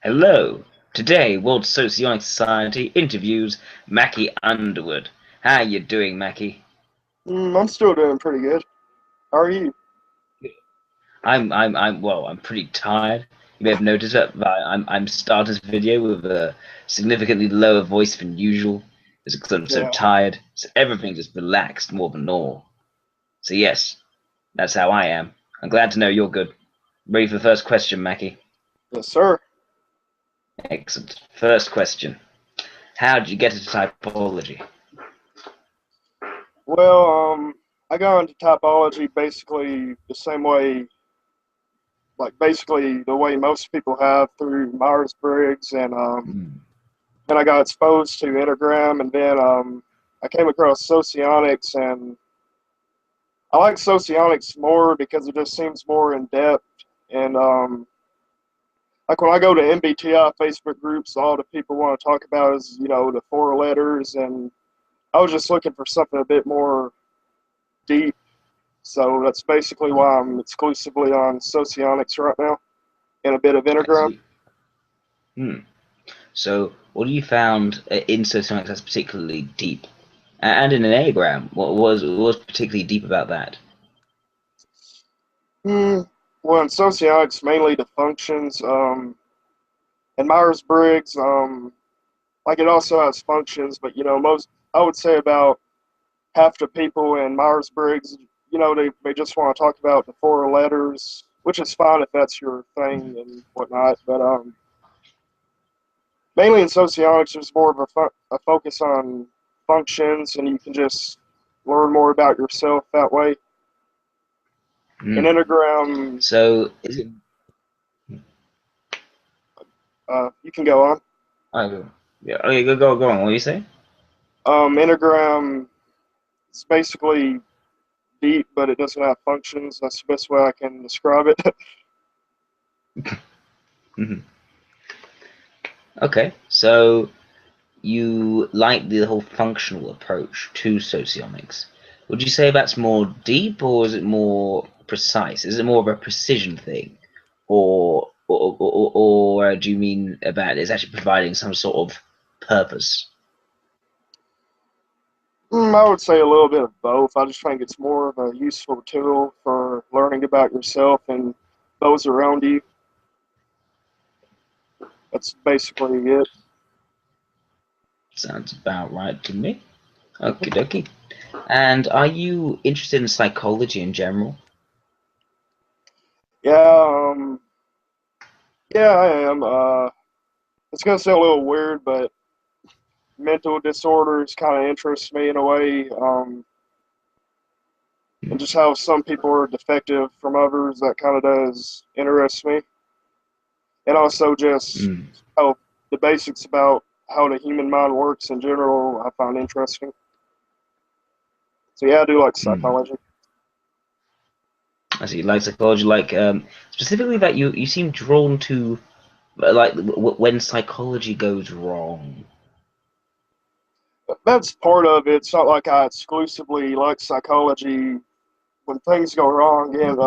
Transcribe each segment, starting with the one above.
Hello. Today, World Socionic Society interviews Mackie Underwood. How you doing, Mackie? I'm still doing pretty good. How are you? I'm pretty tired. You may have noticed that, but I'm starting this video with a significantly lower voice than usual. It's because I'm so Yeah. tired. So everything just relaxed more than normal. So yes, that's how I am. I'm glad to know you're good. Ready for the first question, Mackie? Yes, sir. Excellent. First question. How did you get into typology? Well, I got into typology basically the same way, like basically the way most people have through Myers-Briggs, and Hmm. then I got exposed to Enneagram, and then I came across Socionics, and I like Socionics more because it just seems more in depth, and like when I go to MBTI Facebook groups, all the people want to talk about is the four letters, and I was just looking for something a bit more deep. So that's basically why I'm exclusively on Socionics right now and a bit of I Enneagram. see. Hmm. So, what you found in socioeconomics that's particularly deep, and in an Enneagram, what was particularly deep about that? Hmm. Well, in Socionics, mainly the functions. And Myers Briggs, like it also has functions, but most I would say about half the people in Myers Briggs, they just want to talk about the four letters, which is fine if that's your thing and whatnot. But mainly in sociology, there's more of a focus on functions, and you can just learn more about yourself that way. In Hmm. Enneagram, So, is it? you can go on. Oh, yeah. Okay, go on. What do you say? Enneagram is basically deep, but it doesn't have functions. That's the best way I can describe it. Hmm. Okay, so you like the whole functional approach to sociomics. Would you say that's more deep, or is it more precise? Is it more of a precision thing, or do you mean about it's actually providing some sort of purpose? I would say a little bit of both. I just think it's more of a useful tool for learning about yourself and those around you. That's basically it. Sounds about right to me. Okie dokie. And are you interested in psychology in general? Yeah, yeah, I am. It's gonna sound a little weird, but mental disorders kind of interest me in a way, and just how some people are defective from others. That kind of does interest me, and also just Mm. how the basics about how the human mind works in general. I find interesting. So yeah, I do like Mm. psychology. I see. Like psychology, like specifically that you seem drawn to like when psychology goes wrong. That's part of it. It's not like I exclusively like psychology when things go wrong, and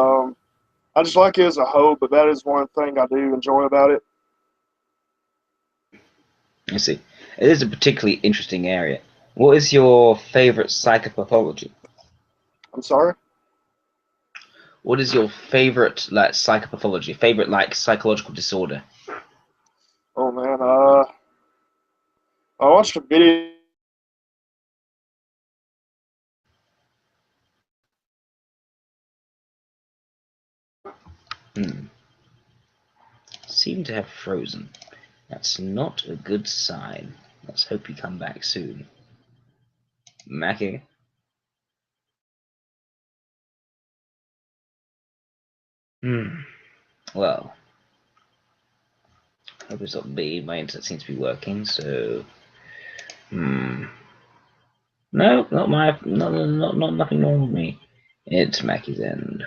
I just like it as a whole. But that is one thing I do enjoy about it. I see. It is a particularly interesting area. What is your favorite psychopathology? I'm sorry. What is your favorite like psychopathology? Favorite like psychological disorder? Oh man, I watched a video. Hmm. Seem to have frozen. That's not a good sign. Let's hope you come back soon. Mackie? Hmm. Well, hope it's not me. My internet seems to be working, so hmm. No, not my not nothing wrong with me. It's Mackie's end.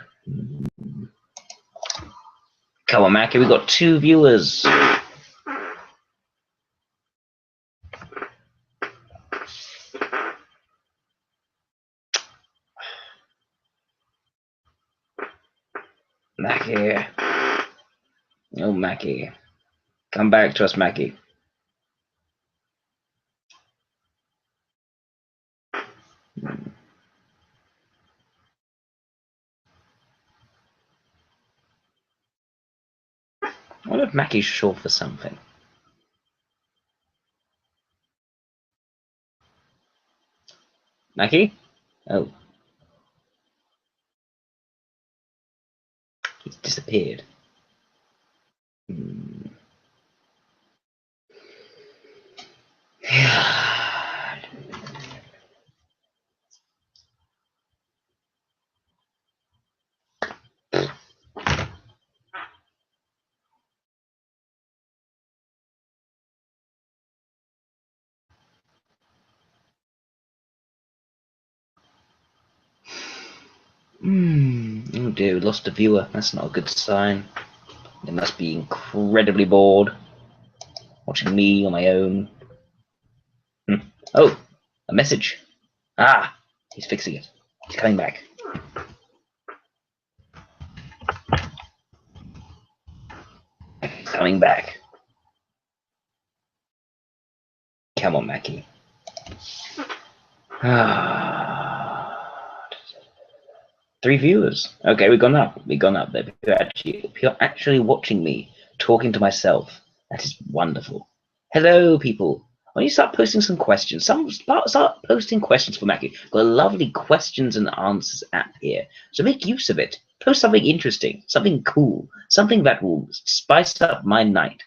Come on, Mackie, we got two viewers. Mackie. Oh, Mackie. Come back to us, Mackie. I wonder if Mackie's short for something. Mackie? Oh. He's disappeared. Oh dear, we lost a viewer. That's not a good sign. They must be incredibly bored watching me on my own. Oh, a message. Ah, he's fixing it. He's coming back. Coming back. Come on, Mackie. Three viewers. Okay, we've gone up. We've gone up. You're actually watching me talking to myself. That is wonderful. Hello, people. Why don't you start posting some questions? Start posting questions for Mackie. Got a lovely questions and answers app here. So make use of it. Post something interesting, something cool, something that will spice up my night.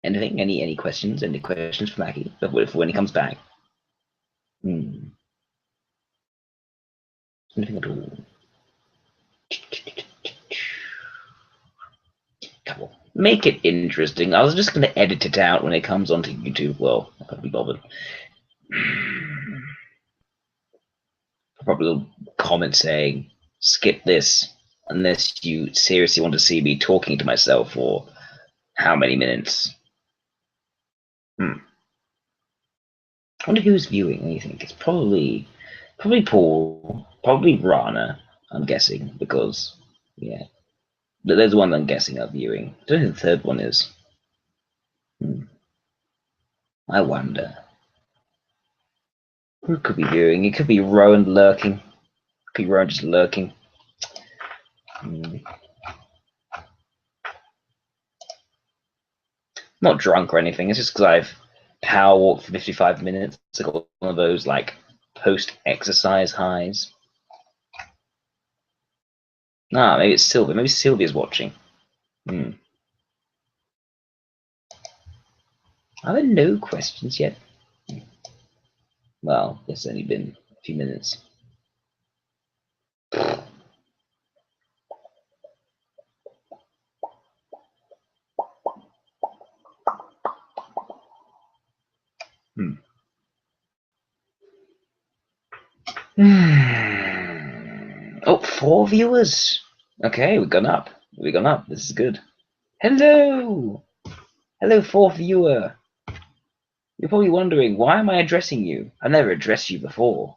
Anything? Any questions? Any questions for Mackie for when he comes back? Anything at all? Come on. Make it interesting. I was just going to edit it out when it comes onto YouTube. Well, I can't be bothered. Probably a comment saying, skip this, unless you seriously want to see me talking to myself for how many minutes. I wonder who's viewing. What do you think? It's probably Paul, probably Rana, I'm guessing, because, yeah. There's one I'm guessing are viewing. I don't know who the third one is. I wonder. Who could be viewing? It could be Rowan lurking. It could be Rowan just lurking. Not drunk or anything. It's just because I've power walked for 55 minutes. I got one of those like post-exercise highs. Ah, maybe it's Sylvia. Maybe Sylvia's watching. Are there no questions yet? Well, it's only been a few minutes. Oh, 4 viewers. Okay, we've gone up. We've gone up. This is good. Hello! Hello, 4th viewer. You're probably wondering, why am I addressing you? I've never addressed you before.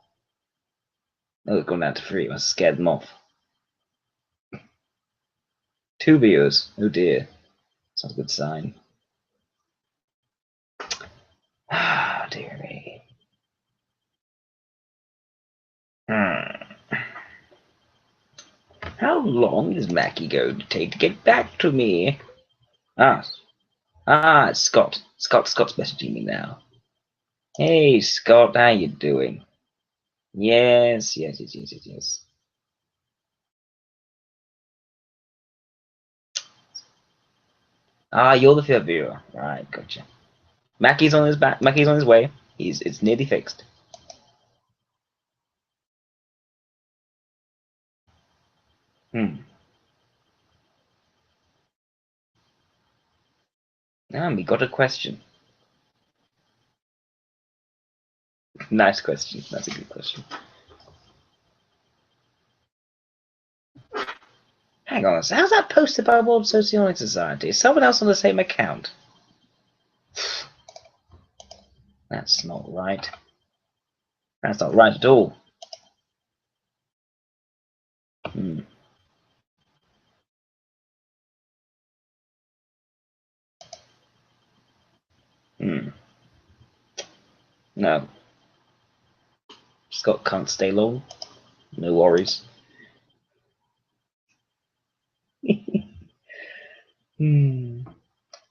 Oh, it's gone down to 3. I must have scared them off. 2 viewers. Oh dear. That's not a good sign. Ah, dear me. How long is Mackie going to take to get back to me? It's Scott. Scott's messaging me now. Hey, Scott, how you doing? Yes. You're the 5th viewer. Right, gotcha. Mackie's on his back. Mackie's on his way. It's nearly fixed. We got a question. Nice question. That's a good question. Hang on a second. How's that posted by World Sociology Society? Is someone else on the same account? That's not right. That's not right at all. No. Scott can't stay long. No worries. How do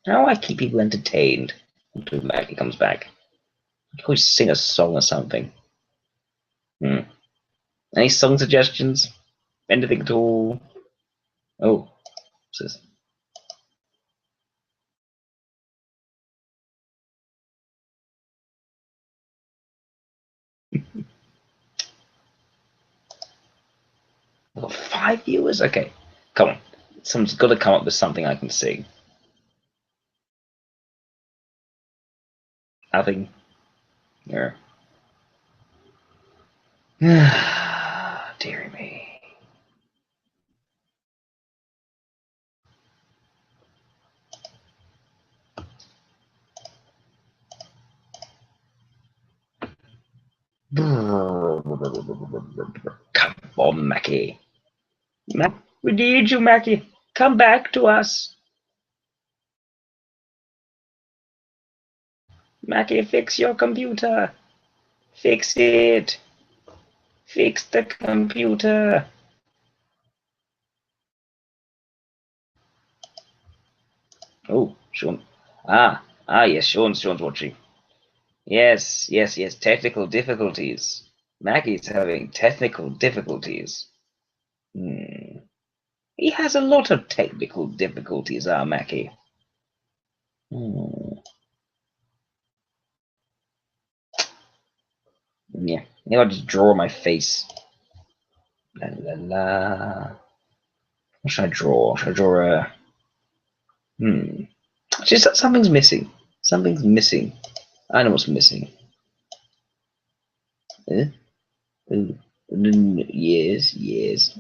I keep people entertained until Mackie comes back? I could always sing a song or something. Any song suggestions? Anything at all? Oh, what's this? I've got 5 viewers? Okay, come on. Someone's got to come up with something I can sing. Nothing. Yeah. Dear me. Come on, Mackie. We need you, Mackie. Come back to us. Mackie, fix your computer. Fix it. Fix the computer. Oh, Sean. Yes, Sean's watching. Yes. Technical difficulties. Mackie's having technical difficulties. He has a lot of technical difficulties, Mackie. Yeah, maybe I'll just draw my face. La la la. What should I draw? Should I draw a... Just something's missing. Something's missing. I know what's missing. Yes.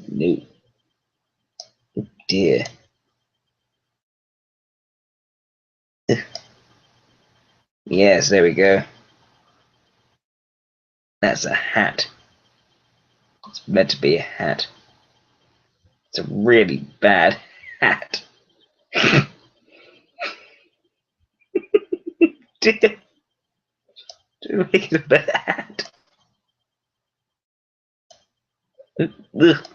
No. Oh dear. Yes, there we go. That's a hat. It's meant to be a hat. It's a really bad hat. To make it a better hat. Ugh.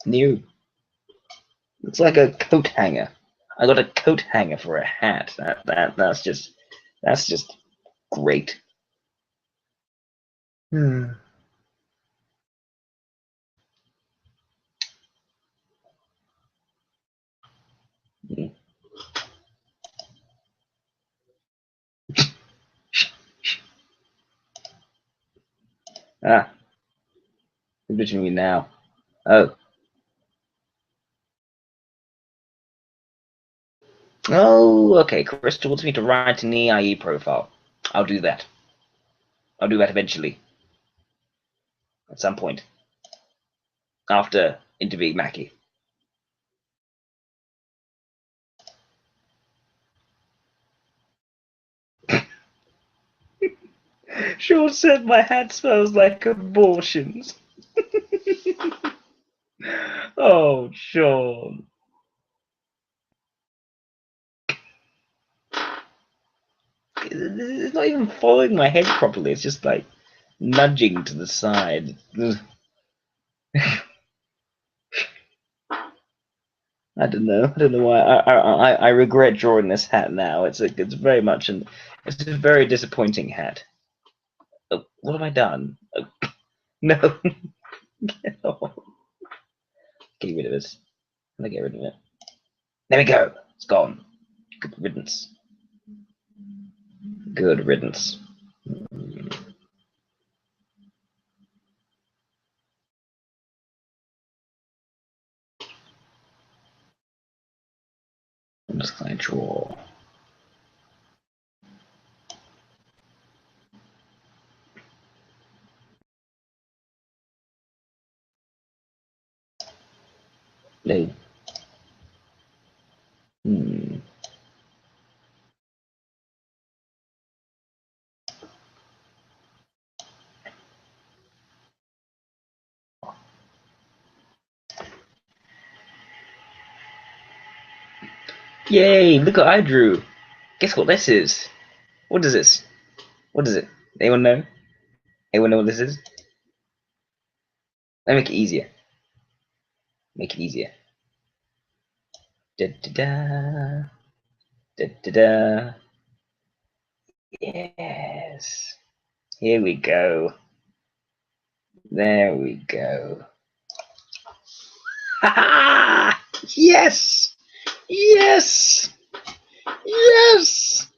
New. Looks like a coat hanger. I got a coat hanger for a hat. That's just great. Ah, who's bitching me now? Oh. Oh, okay. Crystal wants me to write an LII profile. I'll do that. I'll do that eventually. At some point. After interviewing Mackie. Sean said my hat smells like abortions. Oh, Sean. It's not even following my head properly. It's just like nudging to the side. I don't know. I don't know why. I regret drawing this hat now. It's very much it's a very disappointing hat. Oh, what have I done? Oh, no. Get rid of this. Let me get rid of it. There we go. It's gone. Good riddance. Good riddance. I'm just going to draw. No. Yay! Look what I drew. Guess what this is? What is this? What is it? Anyone know? Anyone know what this is? Let me make it easier. Make it easier. Da da da. Da da da. Yes. Here we go. There we go. Ha ha! Yes! Yes! Yes!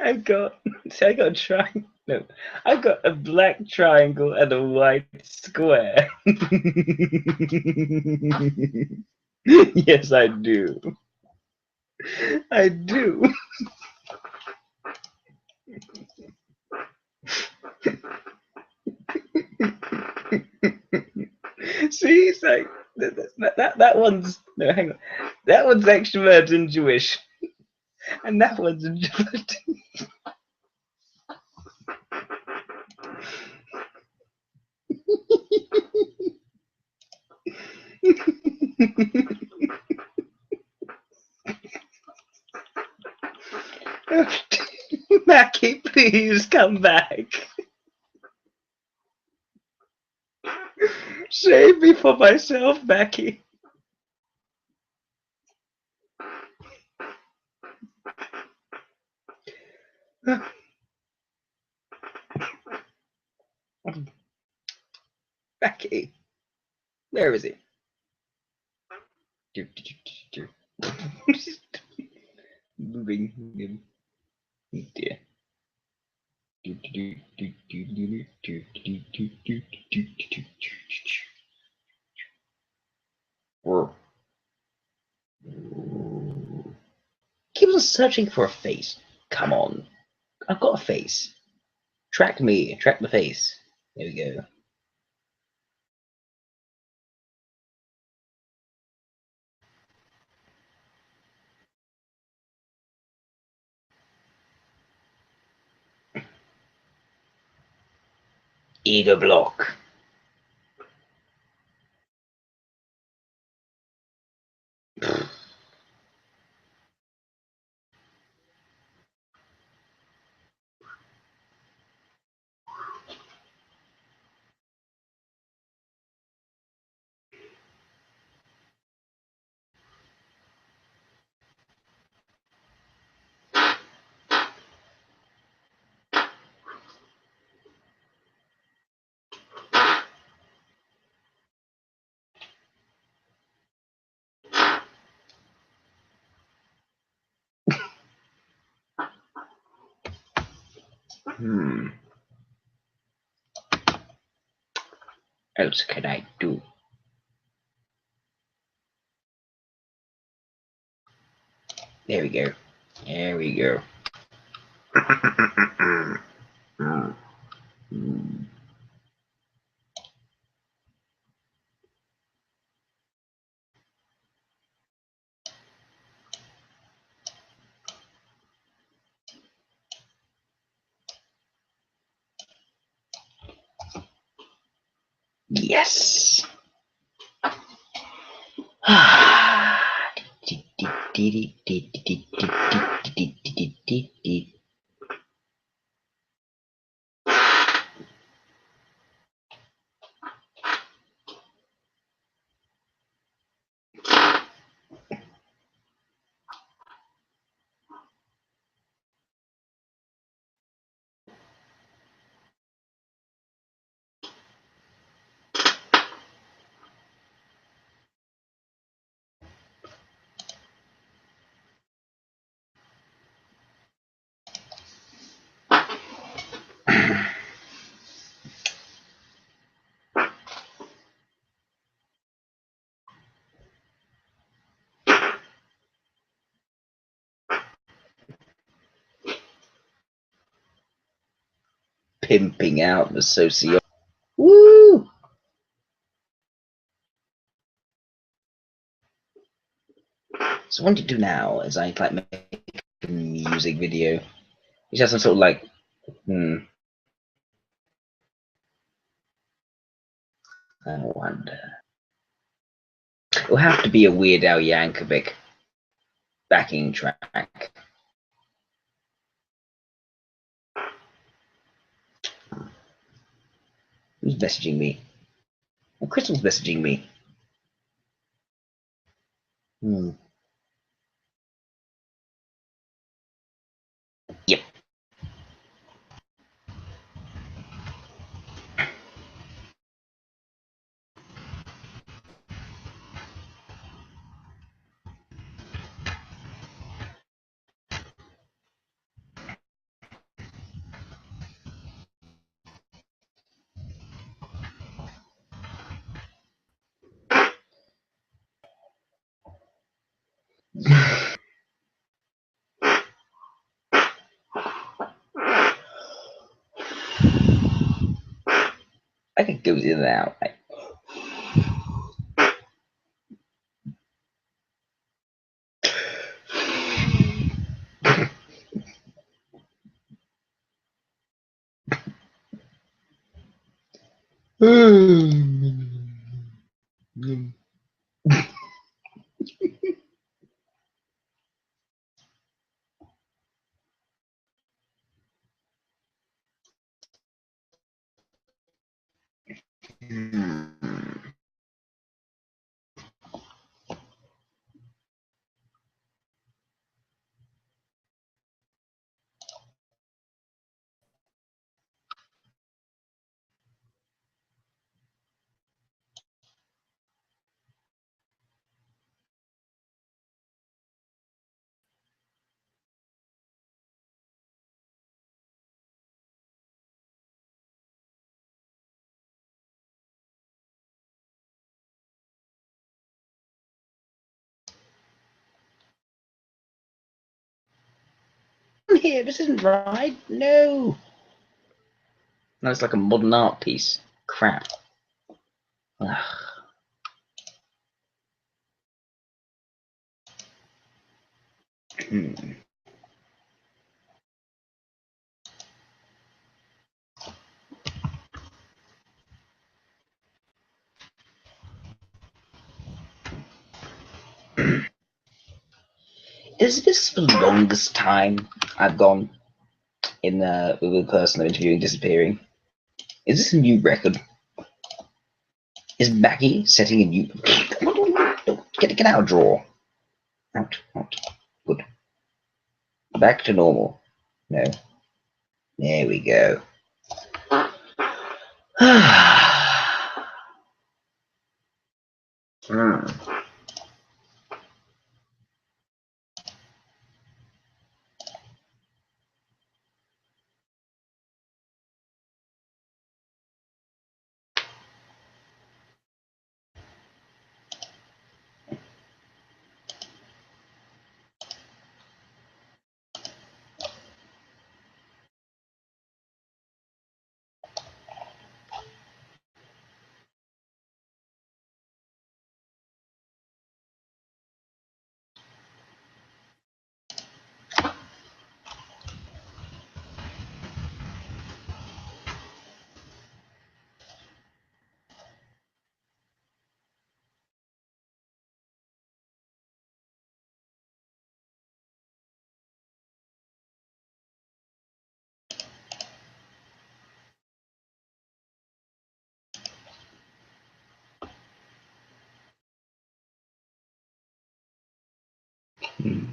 I've got a triangle. No, I've got a black triangle and a white square. Yes, I do. I do. See, it's like that one's no, hang on. That one's extrovert and Jewish, and that one's introvert. Mackie, please come back. Save me for myself, Mackie. Mackie, where is he? Moving him. Oh dear. Keep on searching for a face. Come on. I've got a face. Track me. Track the face. There we go. Ego block. Else can I do? There we go. There we go. Yes. Pimping out the socio. Woo! So what I want to do now is I like make a music video, which has some sort of like Hmm. I wonder. It'll have to be a Weird Al Yankovic backing track. Who's messaging me? Well, Crystal's messaging me. Hmm. Yep. I think it goes in and out. Here, this isn't right. No. No, it's like a modern art piece. Crap. Ugh. Hmm. Is this the longest time I've gone in with the person I'm interviewing disappearing? Is this a new record? Is Mackie setting a new? Get out of drawer. Out. Good. Back to normal. No. There we go. Hmm. Hmm.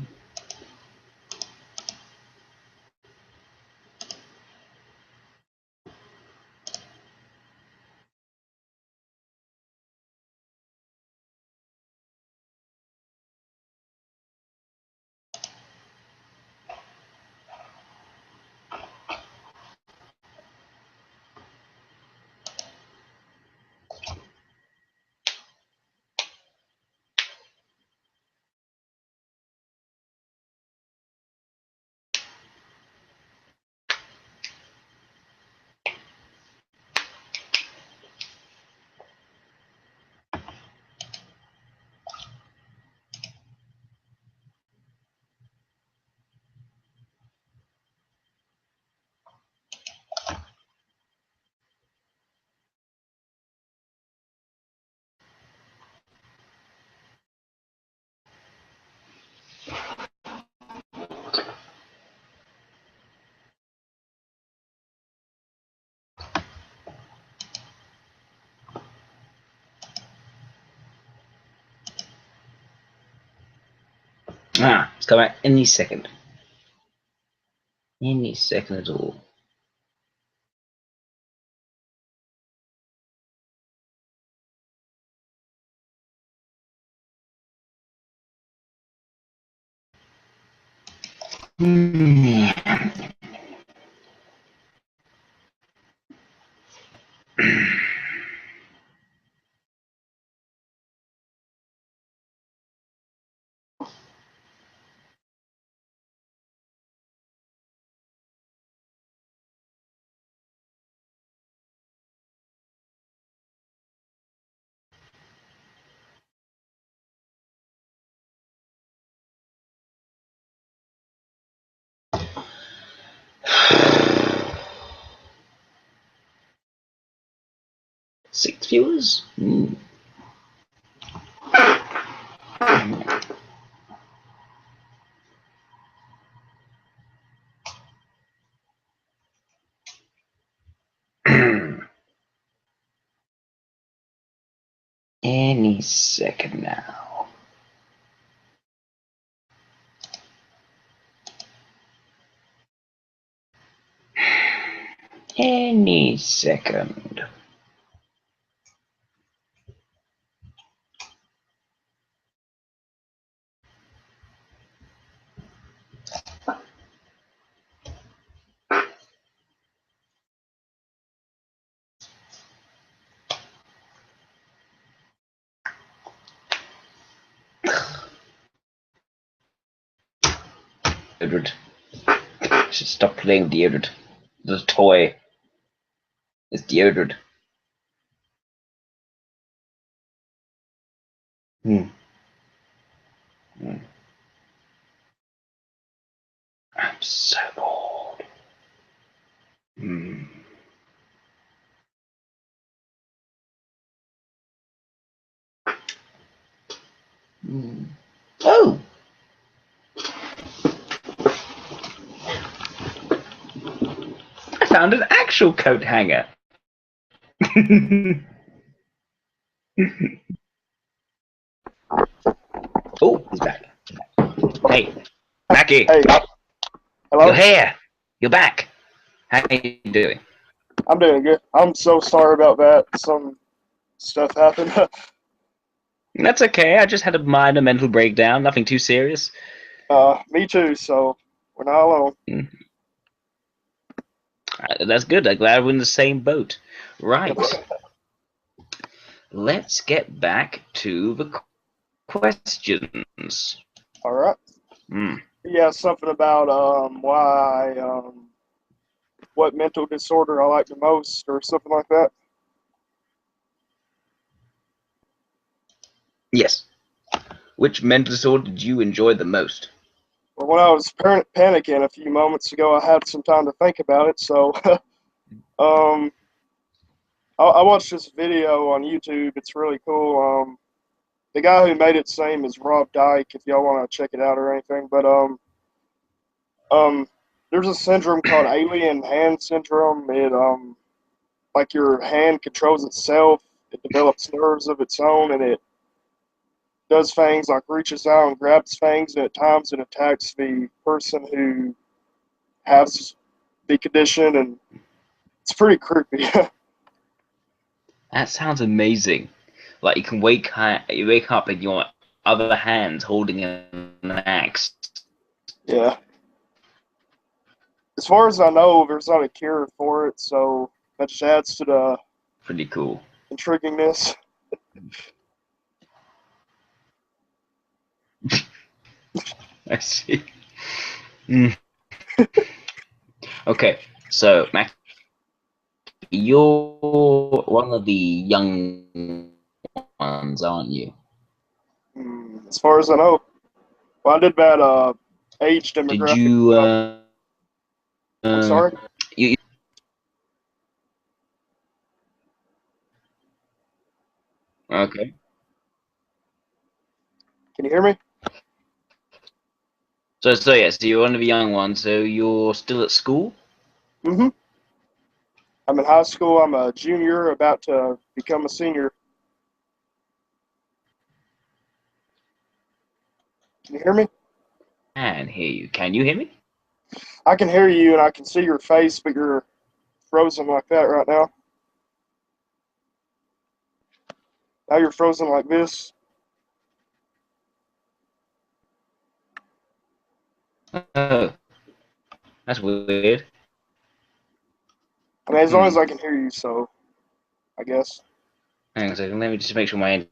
Ah, it's coming out any second. Any second at all. Six viewers? Any second now. Any second. Deodorant. Should stop playing with deodorant. The toy is deodorant. I'm so bored. Oh! I found an actual coat hanger. Oh, he's back. Hey, Mackie. Hey, hello? You're here. You're back. How are you doing? I'm doing good. I'm so sorry about that. Some stuff happened. That's okay. I just had a minor mental breakdown. Nothing too serious. Me too, so we're not alone. That's good. I'm glad we're in the same boat. Right. Let's get back to the questions. All right. Mm. Yeah, something about why what mental disorder I like the most, or something like that. Yes. Which mental disorder did you enjoy the most? Well, when I was panicking a few moments ago, I had some time to think about it. So, um, I watched this video on YouTube. It's really cool. The guy who made it same is Rob Dyke. If y'all want to check it out or anything, but um, there's a syndrome called alien hand syndrome. It like your hand controls itself. It develops nerves of its own, and it does things like reaches out and grabs things, and at times it attacks the person who has the condition, and it's pretty creepy. That sounds amazing. Like you wake up and your other hand holding an axe. Yeah. As far as I know, there's not a cure for it, so that just adds to the Pretty cool. intriguingness. I see. Mm. Okay, so Mac, you're one of the young ones, aren't you? As far as I know, well, I did that age Did demographic you? stuff. I'm Uh, sorry. you okay? Can you hear me? So yeah, so you're one of the young ones. So you're still at school. Mm-hmm. I'm in high school. I'm a junior, about to become a senior. Can you hear me? hear you. Can you hear me? I can hear you and I can see your face, but you're frozen like that right now. Now you're frozen like this. Oh, that's weird. I mean, as long as I can hear you, so I guess. Hang on a second. Let me just make sure my end.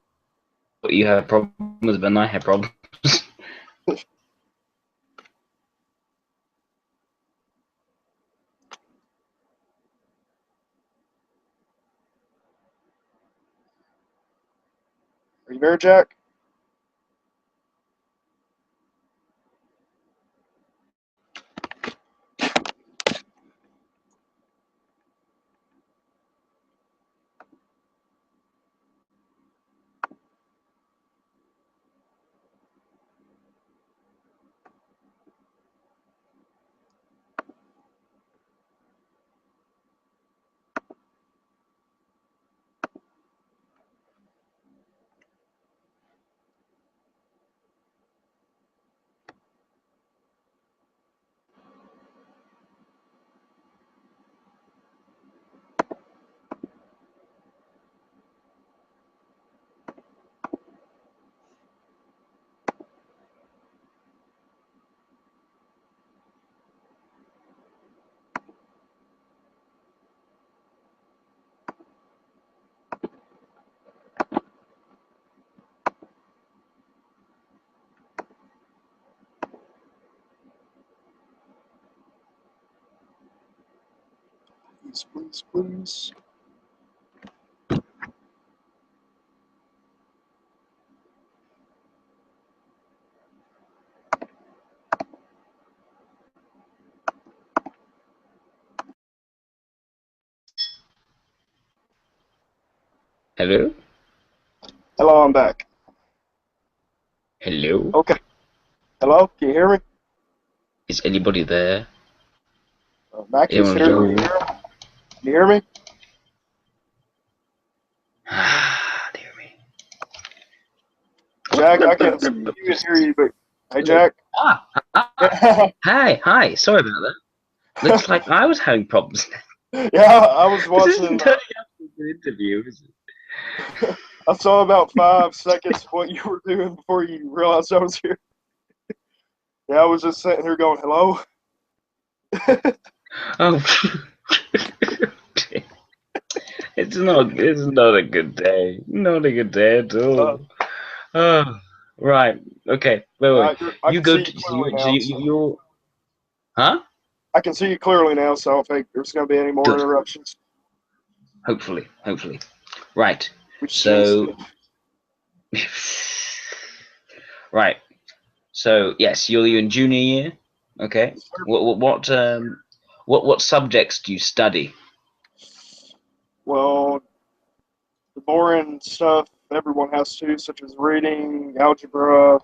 You have problems, but I have problems. Are you there, Jack? Please, please, please. Hello? Hello, I'm back. Hello? Okay. Hello, can you hear me? Is anybody there? Mackie's Anyone here. know? Can you hear me? Ah, dear me. Jack, I can see you and hear you, but hey, Jack. Hi. Sorry about that. Looks like I was having problems. Yeah, I was This isn't watching. turning out to be an interview, is it? I saw about 5 seconds of what you were doing before you realized I was here. Yeah, I was just sitting here going, hello. Oh, it's not a good day. Not a good day at all. Oh, right. Okay. Wait. I You can go see you to clearly now. you're huh? I can see you clearly now, so I don't think there's going to be any more Good. interruptions. Hopefully. Right. Which seems So right. So yes, you're in junior year. Okay. What subjects do you study? well, the boring stuff everyone has to, such as reading, algebra.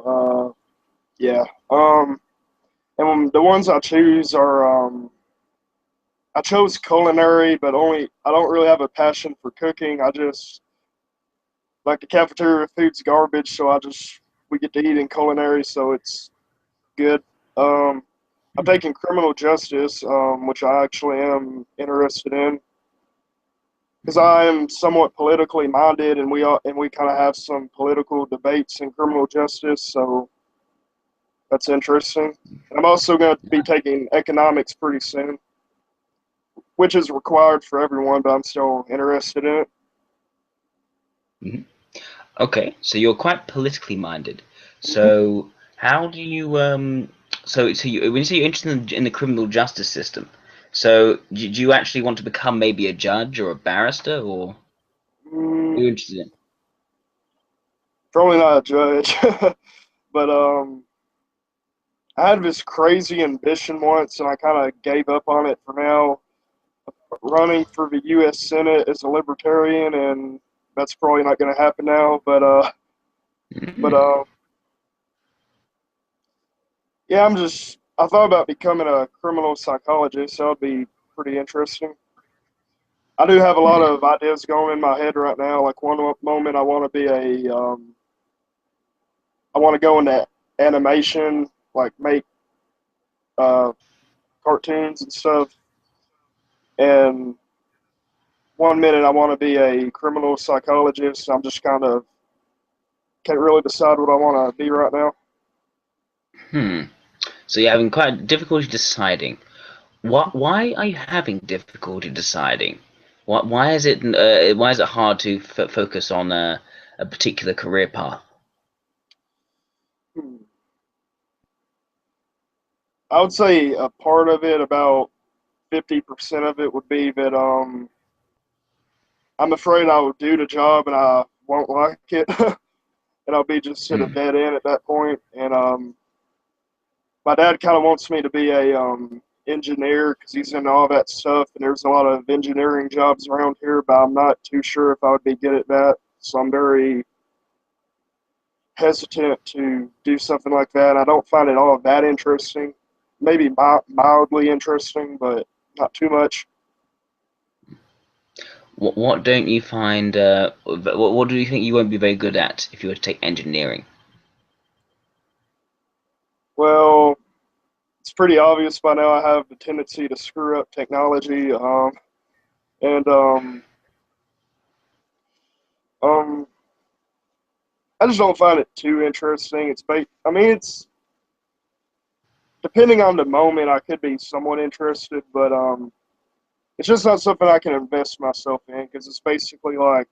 Uh, yeah. And the ones I choose are I chose culinary, but only I don't really have a passion for cooking. I just like the cafeteria food's garbage, so we get to eat in culinary, so it's good. I'm taking criminal justice, which I actually am interested in, because I am somewhat politically minded, and we kind of have some political debates in criminal justice, so that's interesting. And I'm also going to be taking economics pretty soon, which is required for everyone, but I'm still interested in it. Mhm. Okay, so you're quite politically minded. Hmm. So how do you when you say you're interested in the criminal justice system, so do you actually want to become maybe a judge or a barrister, or what are Mm, you interested in? probably not a judge, but I had this crazy ambition once, and I kind of gave up on it for now. Running for the U.S. Senate as a libertarian, and that's probably not going to happen now. But Mm, yeah, I thought about becoming a criminal psychologist. So that'd be pretty interesting. I do have a lot mm, of ideas going in my head right now. Like one moment, I want to go into animation. like make uh, cartoons and stuff. And one minute I want to be a criminal psychologist. I'm just kind of can't really decide what I want to be right now. Hmm. So you're having quite difficulty deciding. Why are you having difficulty deciding? Why is it hard to focus on a particular career path? Hmm. I would say a part of it, about 50% of it, would be that I'm afraid I will do the job and I won't like it, and I'll be just at a Hmm. dead end at that point. And my dad kind of wants me to be a engineer because he's into all that stuff, and there's a lot of engineering jobs around here, but I'm not too sure if I would be good at that. So I'm very hesitant to do something like that. I don't find it all that interesting. Maybe mildly interesting, but not too much. What don't you find? What do you think you won't be very good at if you were to take engineering? Well, it's pretty obvious by now I have the tendency to screw up technology, and um, I just don't find it too interesting. I mean, it's depending on the moment, I could be somewhat interested, but it's just not something I can invest myself in because it's basically like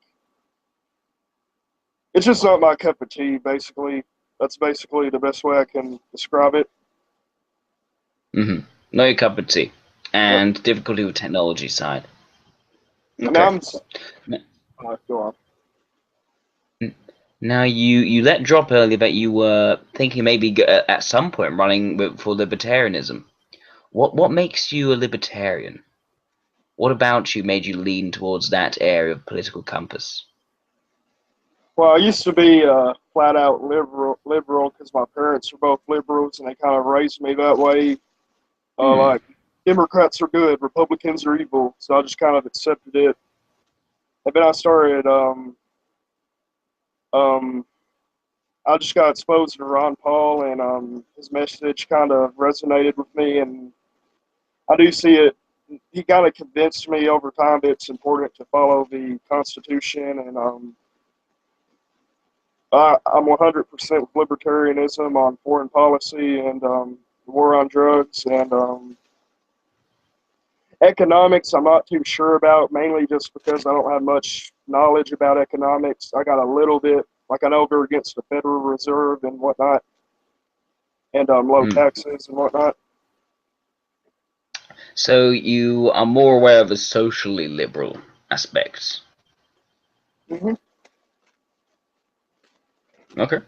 it's just not my cup of tea. Basically, that's basically the best way I can describe it. Hmm. No cup of tea, Yep. and difficulty with technology side. I mean, Okay. go on. Now you let drop earlier that you were thinking maybe at some point running for libertarianism. What makes you a libertarian? What about you made you lean towards that area of political compass? Well, I used to be flat out liberal because my parents are both liberals and they kind of raised me that way. Hmm. Like Democrats are good, Republicans are evil, so I just kind of accepted it. And then um, I just got exposed to Ron Paul, and his message kind of resonated with me, and I do see it. He kind of convinced me over time that it's important to follow the Constitution, and I'm 100% with libertarianism on foreign policy and the war on drugs and economics. I'm not too sure about, mainly just because I don't have much knowledge about economics. I got a little bit, like I know they're against the Federal Reserve and whatnot, and low Hmm. taxes and whatnot. So you are more aware of the socially liberal aspects. Hmm. Okay.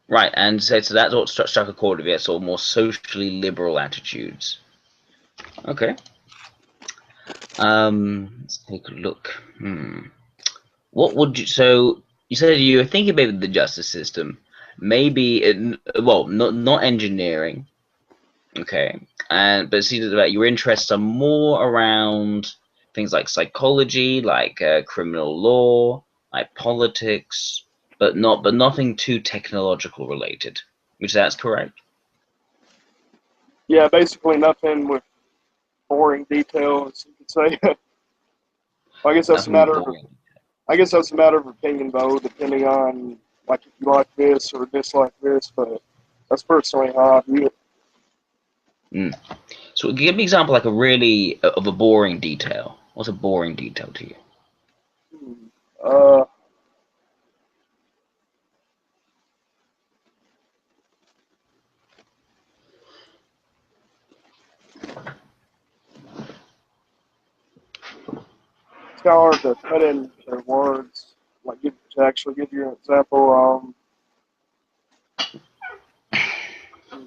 Right, and so that's what struck a chord with you, sort of more socially liberal attitudes. Okay. Let's take a look. What would you? So you said you were thinking maybe the justice system, maybe well, not engineering. Okay, and but see that your interests are more around things like psychology, like criminal law, like politics, but nothing too technological related. Which that's correct. Yeah, basically nothing with boring details. You could say. I guess that's a Nothing matter of. boring. I guess that's a matter of opinion, though, depending on like if you like this or dislike this. But that's personally how I view it. Mm. So give me an example like a really of a boring detail. What's a boring detail to you? Hmm. Uh, it's kind of hard to put into words. Like to actually give you an example. Hmm,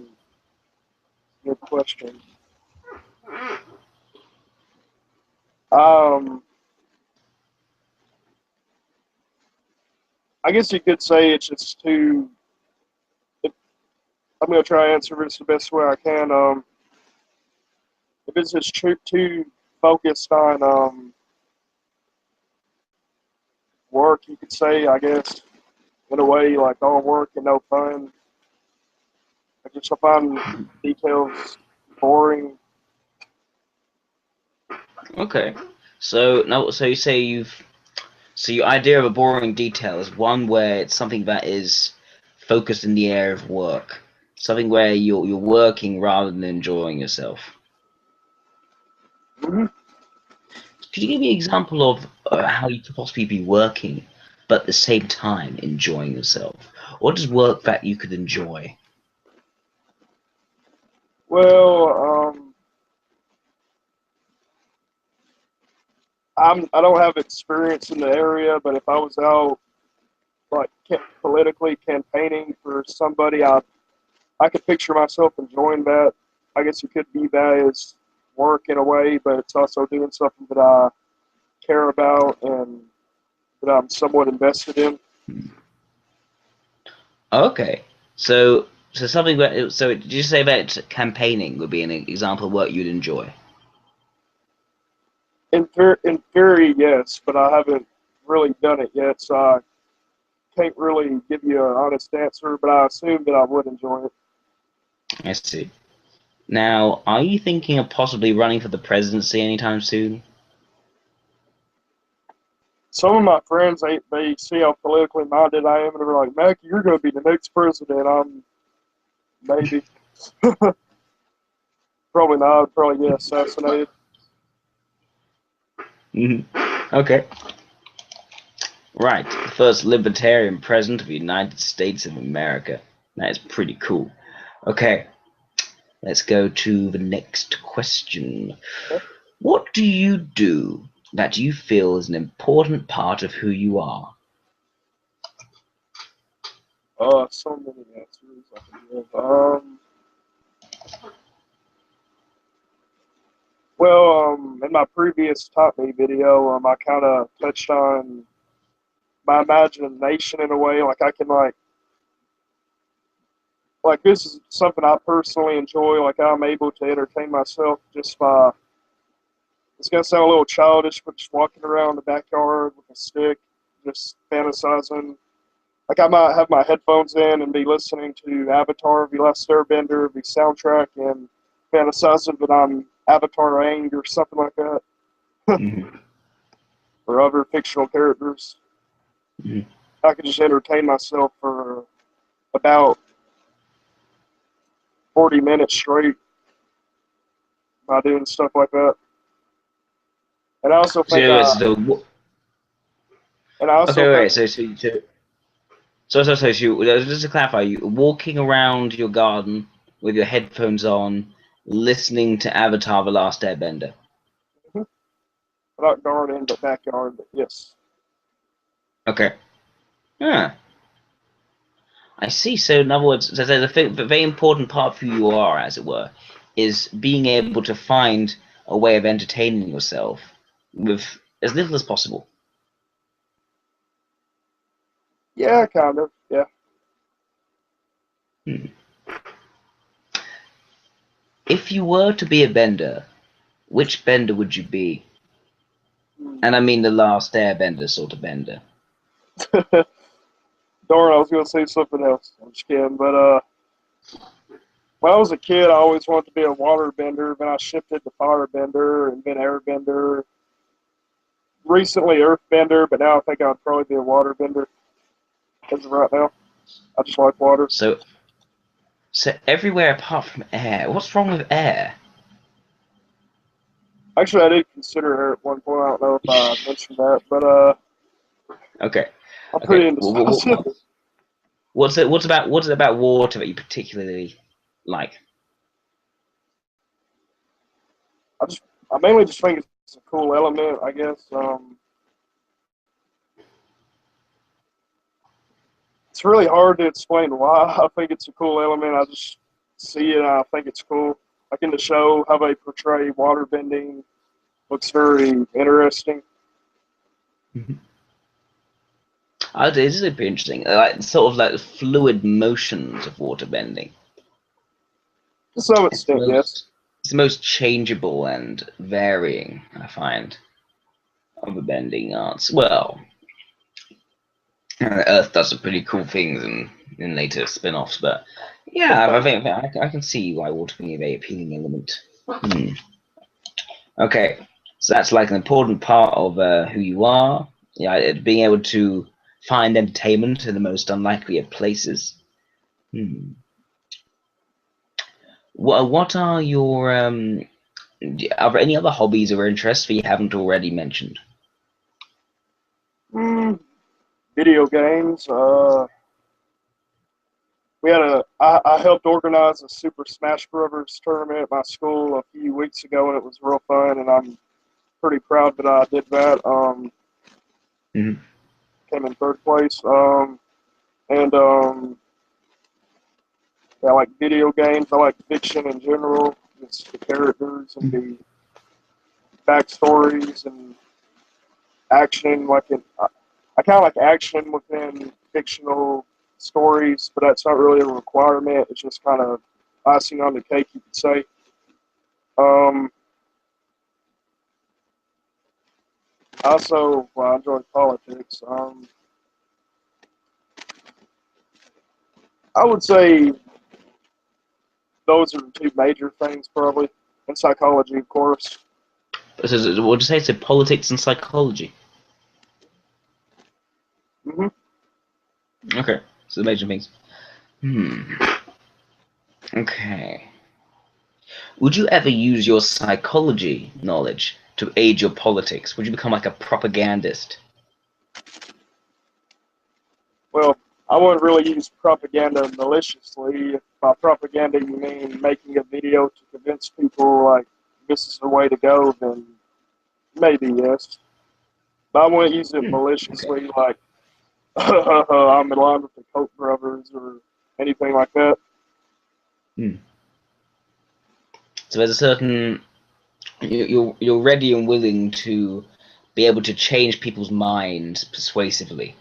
good question. Um, I guess you could say it's just too. If, I'm gonna try to answer this the best way I can. If it's just too focused on work, you could say, I guess, in a way, like all work and no fun. I find details boring. Okay. So now, so you say so your idea of a boring detail is one where it's something that is focused in the area of work, something where you're working rather than enjoying yourself. Hmm. Could you give me an example of how you could possibly be working, but at the same time enjoying yourself? What is work that you could enjoy? Well, I don't have experience in the area, but if I was out like politically campaigning for somebody, I could picture myself enjoying that. I guess you could view that as work in a way, but it's also doing something that I care about and that I'm somewhat invested in. Okay, so something that did you say that campaigning would be an example of what you'd enjoy? In theory, yes, but I haven't really done it yet, so I can't really give you an honest answer. But I assume that I would enjoy it. I see. Now, are you thinking of possibly running for the presidency anytime soon? Some of my friends, they see how politically minded I am, and they're like, "Mackie, you're going to be the next president." I'm maybe, probably not. I'd probably get assassinated. Okay. Right. The first libertarian president of the United States of America. That is pretty cool. Okay. Let's go to the next question. What do you do that you feel is an important part of who you are? So many answers I can give. Well, in my previous Top Me video, I kind of touched on my imagination in a way. Like I can like this is something I personally enjoy. Like I'm able to entertain myself just by. It's gonna sound a little childish, but just walking around the backyard with a stick, just fantasizing. Like I might have my headphones in and be listening to Avatar, The Last Airbender, the soundtrack, and fantasizing that I'm Avatar Aang or something like that, Mhm. or other fictional characters. Mhm. I could just entertain myself for about 40 minutes straight by doing stuff like that. And I also think So, I, so, and I also okay, think, wait. So, just to clarify, you walking around your garden with your headphones on, listening to Avatar: The Last Airbender. not garden, but backyard, but yes. Okay. Yeah, I see. So, in other words, so there's a very important part of who you are, as it were, is being able to find a way of entertaining yourself with as little as possible. Yeah, kind of, yeah. Hmm. If you were to be a bender, which bender would you be? Hmm. And I mean the Last Airbender sort of bender. Darn, I was going to say something else. I'm just kidding. But when I was a kid, I always wanted to be a water bender. Then I shifted to fire bender and then air bender. Recently, earth bender, but now I think I'd probably be a water bender as of right now. I just like water. So, so everywhere apart from air. What's wrong with air? Actually, I did consider her at one point. I don't know if I mentioned that, but Okay, I'm okay. pretty indecisive. What's it? What's it about water that you particularly like? I mainly just think it's a cool element. I guess it's really hard to explain why I think it's a cool element. I just see it and I think it's cool. Like in the show, how they portray water bending looks very interesting. It is super interesting. Like sort of like the fluid motions of water bending. To some It's the extent, yes. most it's the most changeable and varying, I find, of the bending arts. Well, Earth does some pretty cool things, and in later spin-offs. But yeah, I think I can see why water being a very appealing element. Hmm. Okay, so that's like an important part of who you are. Yeah, being able to find entertainment in the most unlikely of places. Hmm. What are your are there any other hobbies or interests that you haven't already mentioned? Mm, video games. I helped organize a Super Smash Brothers tournament at my school a few weeks ago, and it was real fun. And I'm pretty proud that I did that. Mhm. Came in third place. And I like video games. I like fiction in general. Just the characters and the backstories and action. I kind of like action within fictional stories, but that's not really a requirement. It's just kind of icing on the cake, you could say. Um, Also, well, I enjoy politics. I would say those are the two major things, probably, and psychology, of course. What did you say? So politics and psychology. Hmm. Okay, so the major things. Hmm. Okay. Would you ever use your psychology knowledge to aid your politics? Would you become like a propagandist? Well, I wouldn't really use propaganda maliciously. If by propaganda you mean making a video to convince people like this is the way to go, then maybe yes. But I wouldn't use it Hmm. Okay. maliciously, like I'm in line with the Koch brothers or anything like that. Hmm. So there's a certain you're ready and willing to be able to change people's minds persuasively.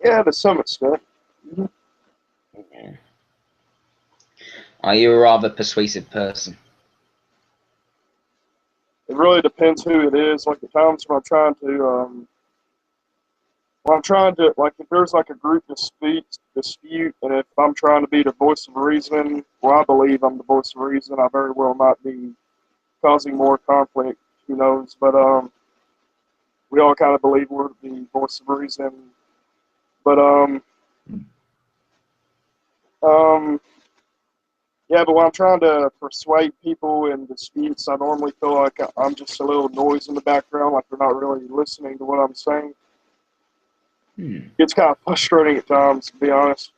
Yeah, to some extent. Mhm. Yeah. Are you a rather persuasive person? It really depends who it is. Like the times when I'm trying to, like, if there's like a group dispute, and if I'm trying to be the voice of reason, well, I believe I'm the voice of reason. I very well might be causing more conflict. Who knows? But we all kind of believe we're the voice of reason. But um, yeah. But when I'm trying to persuade people in disputes, I normally feel like I'm just a little noise in the background, like they're not really listening to what I'm saying. Hmm. It's kind of frustrating at times, to be honest.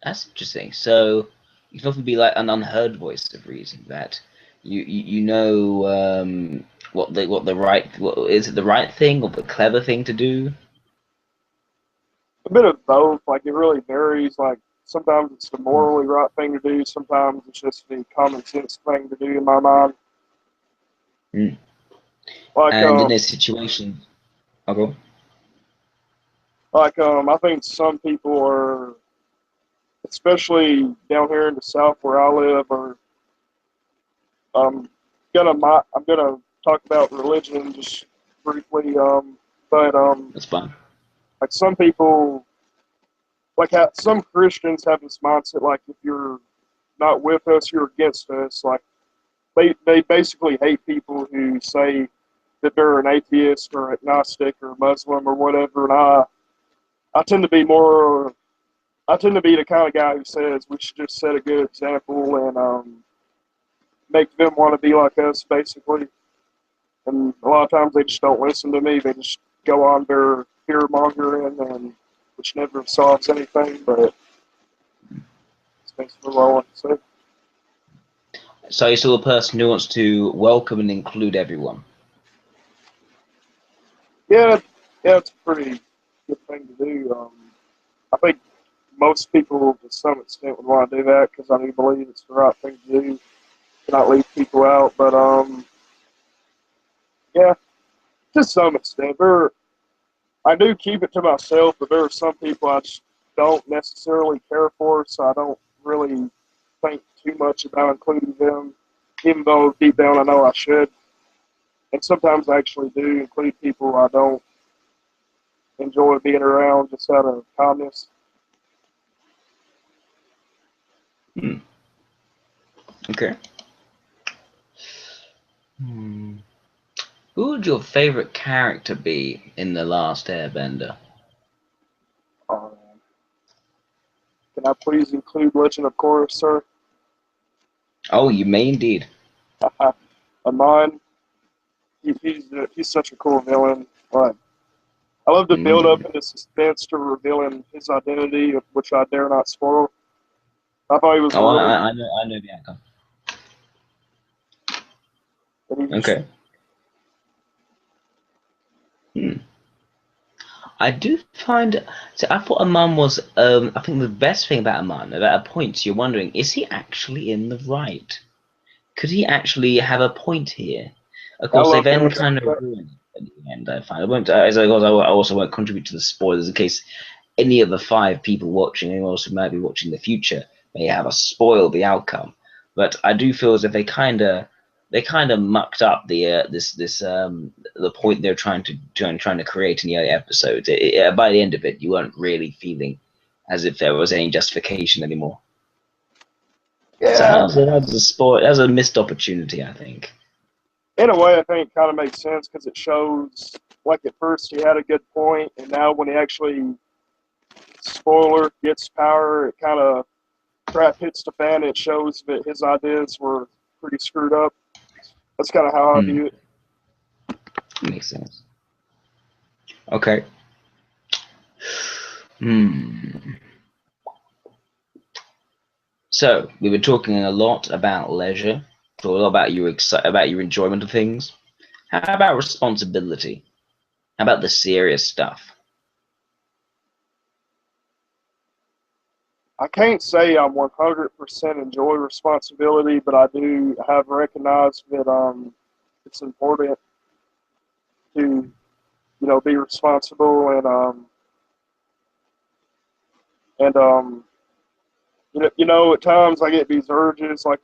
That's interesting. So you can often be like an unheard voice of reason that you know what is it the right thing or the clever thing to do? A bit of both. Like it really varies. Like sometimes it's the morally right thing to do. Sometimes it's just the common sense thing to do in my mind. Mm. Like And in this situation, I'll go. I think some people are, especially down here in the South where I live, are um I'm gonna talk about religion just briefly. But That's fine. like some people, some Christians have this mindset like if you're not with us, you're against us. Like they basically hate people who say that they're an atheist or agnostic or Muslim or whatever. And I tend to be more, I tend to be the kind of guy who says we should just set a good example and make them want to be like us, basically. And a lot of times they just don't listen to me. They just go on their fear mongering, and which never solves anything. But it's basically what I want to say. So you're still a person who wants to welcome and include everyone. Yeah, yeah, it's a pretty good thing to do. I think most people, to some extent, would want to do that because I do believe it's the right thing to do to not leave people out. But yeah, to some extent, I do keep it to myself, but there are some people I just don't necessarily care for, so I don't really think too much about including them, even though deep down I know I should. And sometimes I actually do include people I don't enjoy being around just out of calmness. Okay. Who would your favorite character be in The Last Airbender? Um, can I please include Legend of Korra, sir? Oh, you may indeed. Amon, he's such a cool villain. Like, I love the build up and the suspense to revealing his identity, which I dare not spoil. I thought he was a Oh, really, I know the outcome. and he just, Okay. I do find. So I thought Amon was. I think the best thing about Amon, at a point, you're wondering, is he actually in the right? Could he actually have a point here? Of I course, they love then villains kind like of that. ruin it at the end. I find I won't. As I also won't contribute to the spoilers in case any of the 5 people watching, and also might be watching in the future, may have a spoil the outcome. But I do feel as if they kind of mucked up the point they're trying to create in the other episodes. By the end of it, you weren't really feeling as if there was any justification anymore. So Yeah, that's a spoil. That's a missed opportunity, I think. in a way, I think it kind of makes sense because it shows, like at first he had a good point, and now when he actually, spoiler, gets power, it kind of crap hits the fan. It shows that his ideas were pretty screwed up. That's kind of how I Hmm. view it. Makes sense. Okay. Hmm. So we were talking a lot about leisure, a lot about about your enjoyment of things. How about responsibility? How about the serious stuff? I can't say I'm 100% enjoy responsibility, but I do have recognized that it's important to be responsible and at times I get these urges like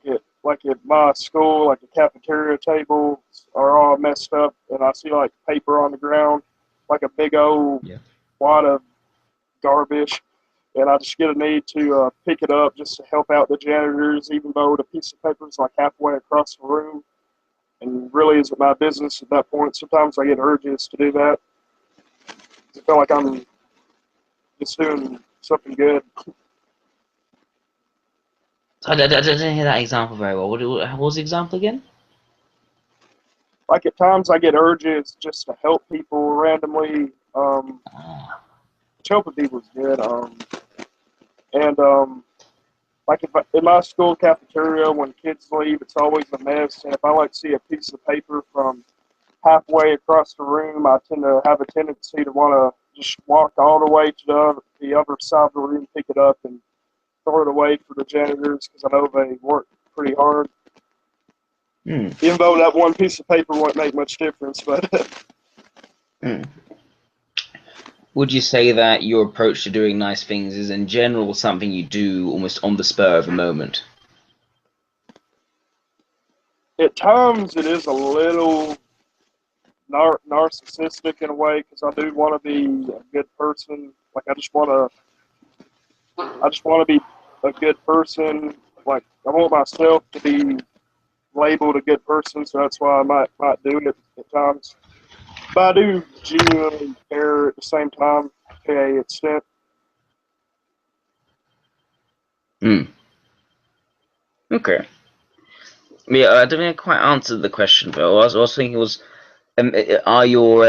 at my school, like the cafeteria tables are all messed up, and I see like paper on the ground, like a big old Yeah. wad of garbage, and I just get a need to pick it up just to help out the janitors, even though the piece of paper is like halfway across the room, and really isn't my business at that point. Sometimes I get urges to do that. I feel like I'm just doing something good. I didn't hear that example very well. What was the example again? Like at times I get urges just to help people randomly. Ah, Helping people is good. And like if in my school cafeteria, when kids leave, it's always a mess. And if I like see a piece of paper from halfway across the room, I tend to have a tendency to want to just walk all the way to the other side of the room, pick it up, and throw it away for the janitors because I know they work pretty hard. hmm, Even though that one piece of paper won't make much difference, but hmm. Would you say that your approach to doing nice things is in general something you do almost on the spur of a moment? at times it is a little narcissistic in a way because I do want to be a good person. Like I just want to be a good person. Like I want myself to be labeled a good person, so that's why I might do it at times. But I do genuinely care at the same time to a extent. Hmm. Okay. Yeah, I don't think I quite answered the question, but I was thinking was, are your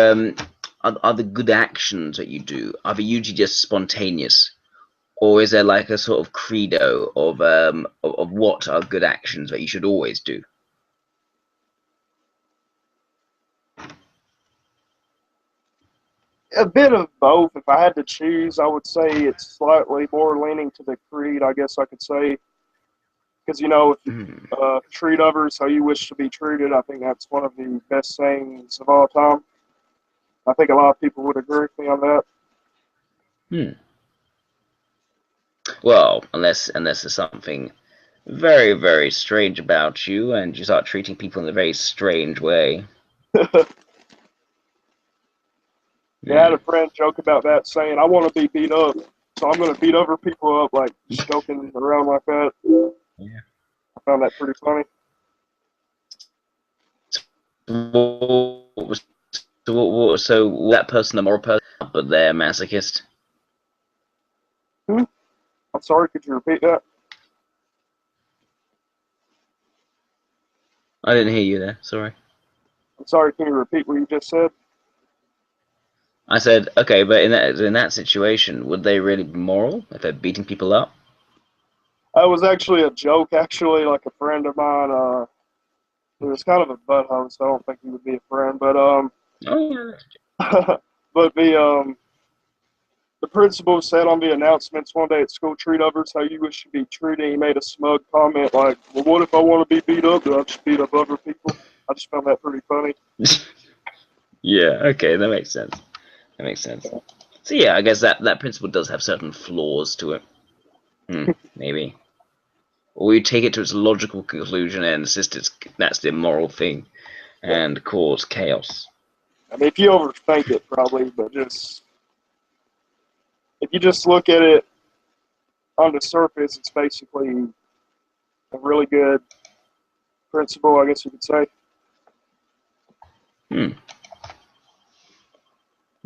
are the good actions that you do, are they usually just spontaneous, or is there like a sort of credo of what are good actions that you should always do? A bit of both. If I had to choose, I would say it's slightly more leaning to the creed. I guess I could say because if you Hmm. treat others how you wish to be treated, I think that's one of the best sayings of all time. I think a lot of people would agree with me on that. Hmm. Well, unless there's something very, very strange about you, and you start treating people in a very strange way. Yeah, I had a friend joke about that, saying, "I want to be beat up, so I'm going to beat other people up," like just joking around like that. Yeah. I found that pretty funny. So that person a moral person, but they're a masochist? I'm sorry, could you repeat that? I didn't hear you there. Sorry. I'm sorry, can you repeat what you just said? I said, okay, but in that situation, would they really be moral if they're beating people up? That was actually a joke. Actually, like a friend of mine, he was kind of a butthole, so I don't think he would be a friend. But Oh yeah. but the principal said on the announcements one day at school, treat others how you wish to be treated. He made a smug comment like, "Well, what if I want to be beat up? Do I just beat up other people?" I just found that pretty funny. Yeah. Okay, that makes sense. That makes sense. So yeah, I guess that principle does have certain flaws to it. Maybe. Or you take it to its logical conclusion and insist that's the immoral thing Yeah. and cause chaos. I mean, if you overthink it, probably, but just if you just look at it on the surface, it's basically a really good principle, I guess you could say. Hmm.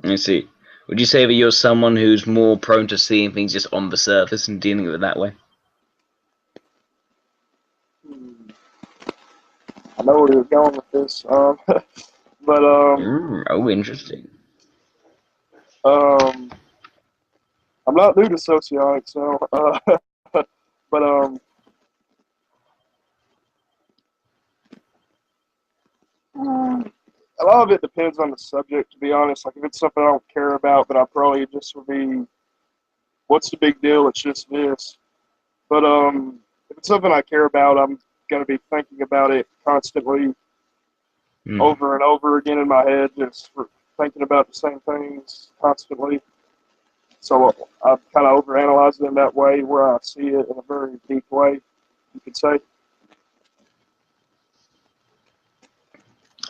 I see. Would you say that you're someone who's more prone to seeing things just on the surface and dealing with it that way? Hmm. I know where you're going with this, but Oh, interesting. um, I'm not new to sociology, so but a lot of it depends on the subject. To be honest, like if it's something I don't care about, but I probably just would be, what's the big deal? It's just this. But if it's something I care about, I'm gonna be thinking about it constantly, Hmm. over and over again in my head, just thinking about the same things constantly. So I kind of overanalyze it in that way, where I see it in a very deep way, you could say.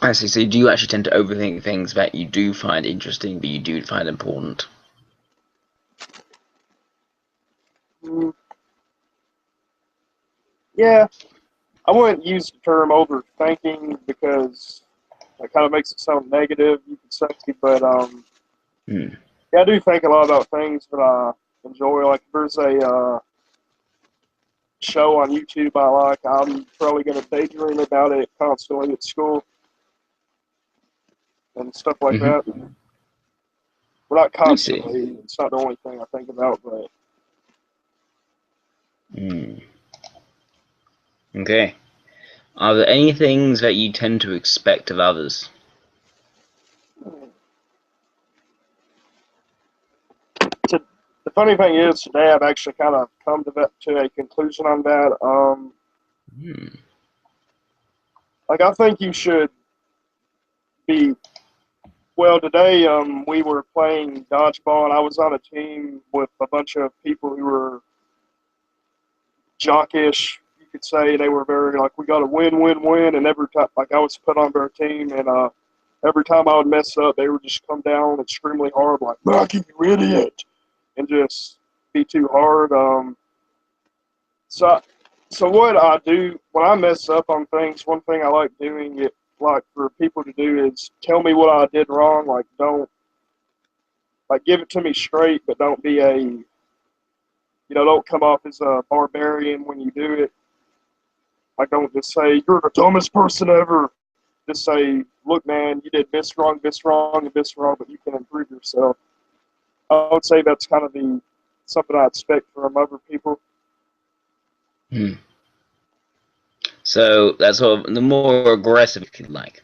I see. So do you actually tend to overthink things that you do find interesting, but you do find important? Mm, yeah, I wouldn't use the term overthinking because it kind of makes it sound negative, you could say. But Hmm. yeah, I do think a lot about things that I enjoy. Like if there's a show on YouTube I like, I'm probably going to daydream about it constantly at school and stuff like that. Mm-hmm. Well, not I see. constantly. It's not the only thing I think about, but Hmm. Okay. Are there any things that you tend to expect of others? to, the funny thing is, today I've actually kind of come to a conclusion on that. Hmm. Like I think you should be. Well, today we were playing dodgeball, and I was on a team with a bunch of people who were jockish, you could say. They were very like, we got to win, win, win, and every time, like I was put on their team, and every time I would mess up, they would just come down extremely hard, like Mackie, you idiot, and just be too hard. So, so what I do when I mess up on things, one thing I like doing it like for people to do is tell me what I did wrong. Like don't like give it to me straight, but don't be a don't come off as a barbarian when you do it. Like don't just say you're the dumbest person ever. Just say, look, man, you did this wrong, and this wrong, but you can improve yourself. I would say that's kind of the something I expect from other people. Hmm. So that's sort of the more aggressive, if you like.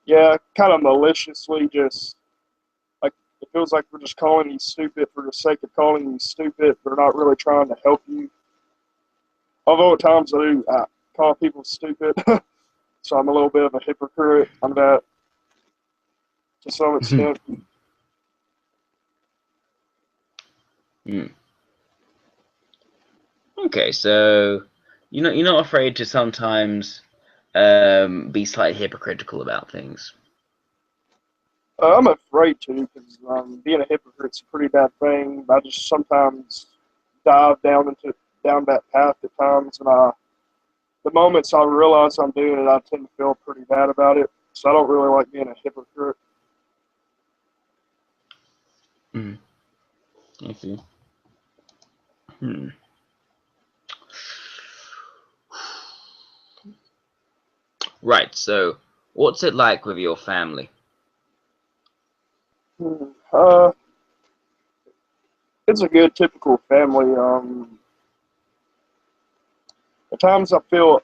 Yeah, kind of maliciously, just like it feels like we're just calling you stupid for the sake of calling you stupid. We're not really trying to help you. Although at times I do call people stupid, so I'm a little bit of a hypocrite on that to some extent. Hmm. Okay, so you're not afraid to sometimes be slightly hypocritical about things. I'm afraid to because being a hypocrite's a pretty bad thing. I just sometimes dive down that path at times, and the moments I realize I'm doing it, I tend to feel pretty bad about it. So I don't really like being a hypocrite. Mm. I see. Hmm. Right. So, what's it like with your family? Hmm. It's a good typical family. At times I feel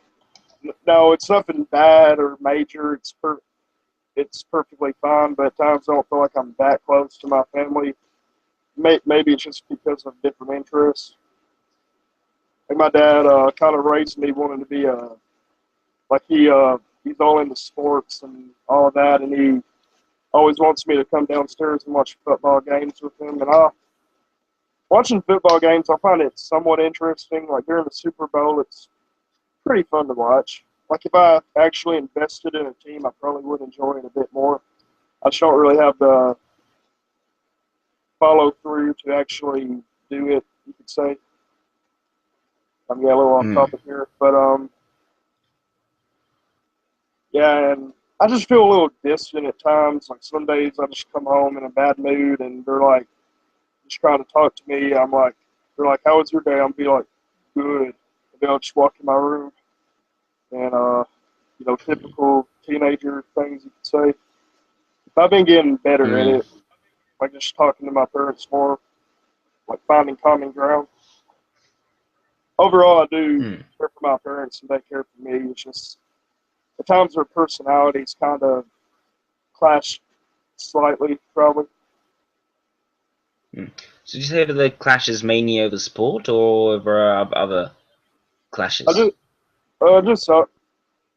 no, it's nothing bad or major. It's perfectly fine. But at times I don't feel like I'm that close to my family. Maybe it's just because of different interests. Like my dad kind of raised me wanting to be a like he's all into sports and all of that, and he always wants me to come downstairs and watch football games with him. And watching football games, I find it somewhat interesting. Like during the Super Bowl, it's pretty fun to watch. Like if I actually invested in a team, I probably would enjoy it a bit more. I just don't really have the follow through to actually do it. You could say I'm getting a little off Hmm. topic here, but yeah, and I just feel a little distant at times. Like some days I just come home in a bad mood, and they're like just trying to talk to me. I'm like, they're like, "How was your day?" I'm be like, "Good." And then I'll just walk in my room, and typical teenager things you could say. I've been getting better at Hmm. it, like just talking to my parents more, like finding common ground. Overall, I do Hmm. care for my parents and they care for me. It's just at times their personalities kind of clash slightly, probably. Hmm. So, did you say that the clash is mainly over sport or over other I clashes? just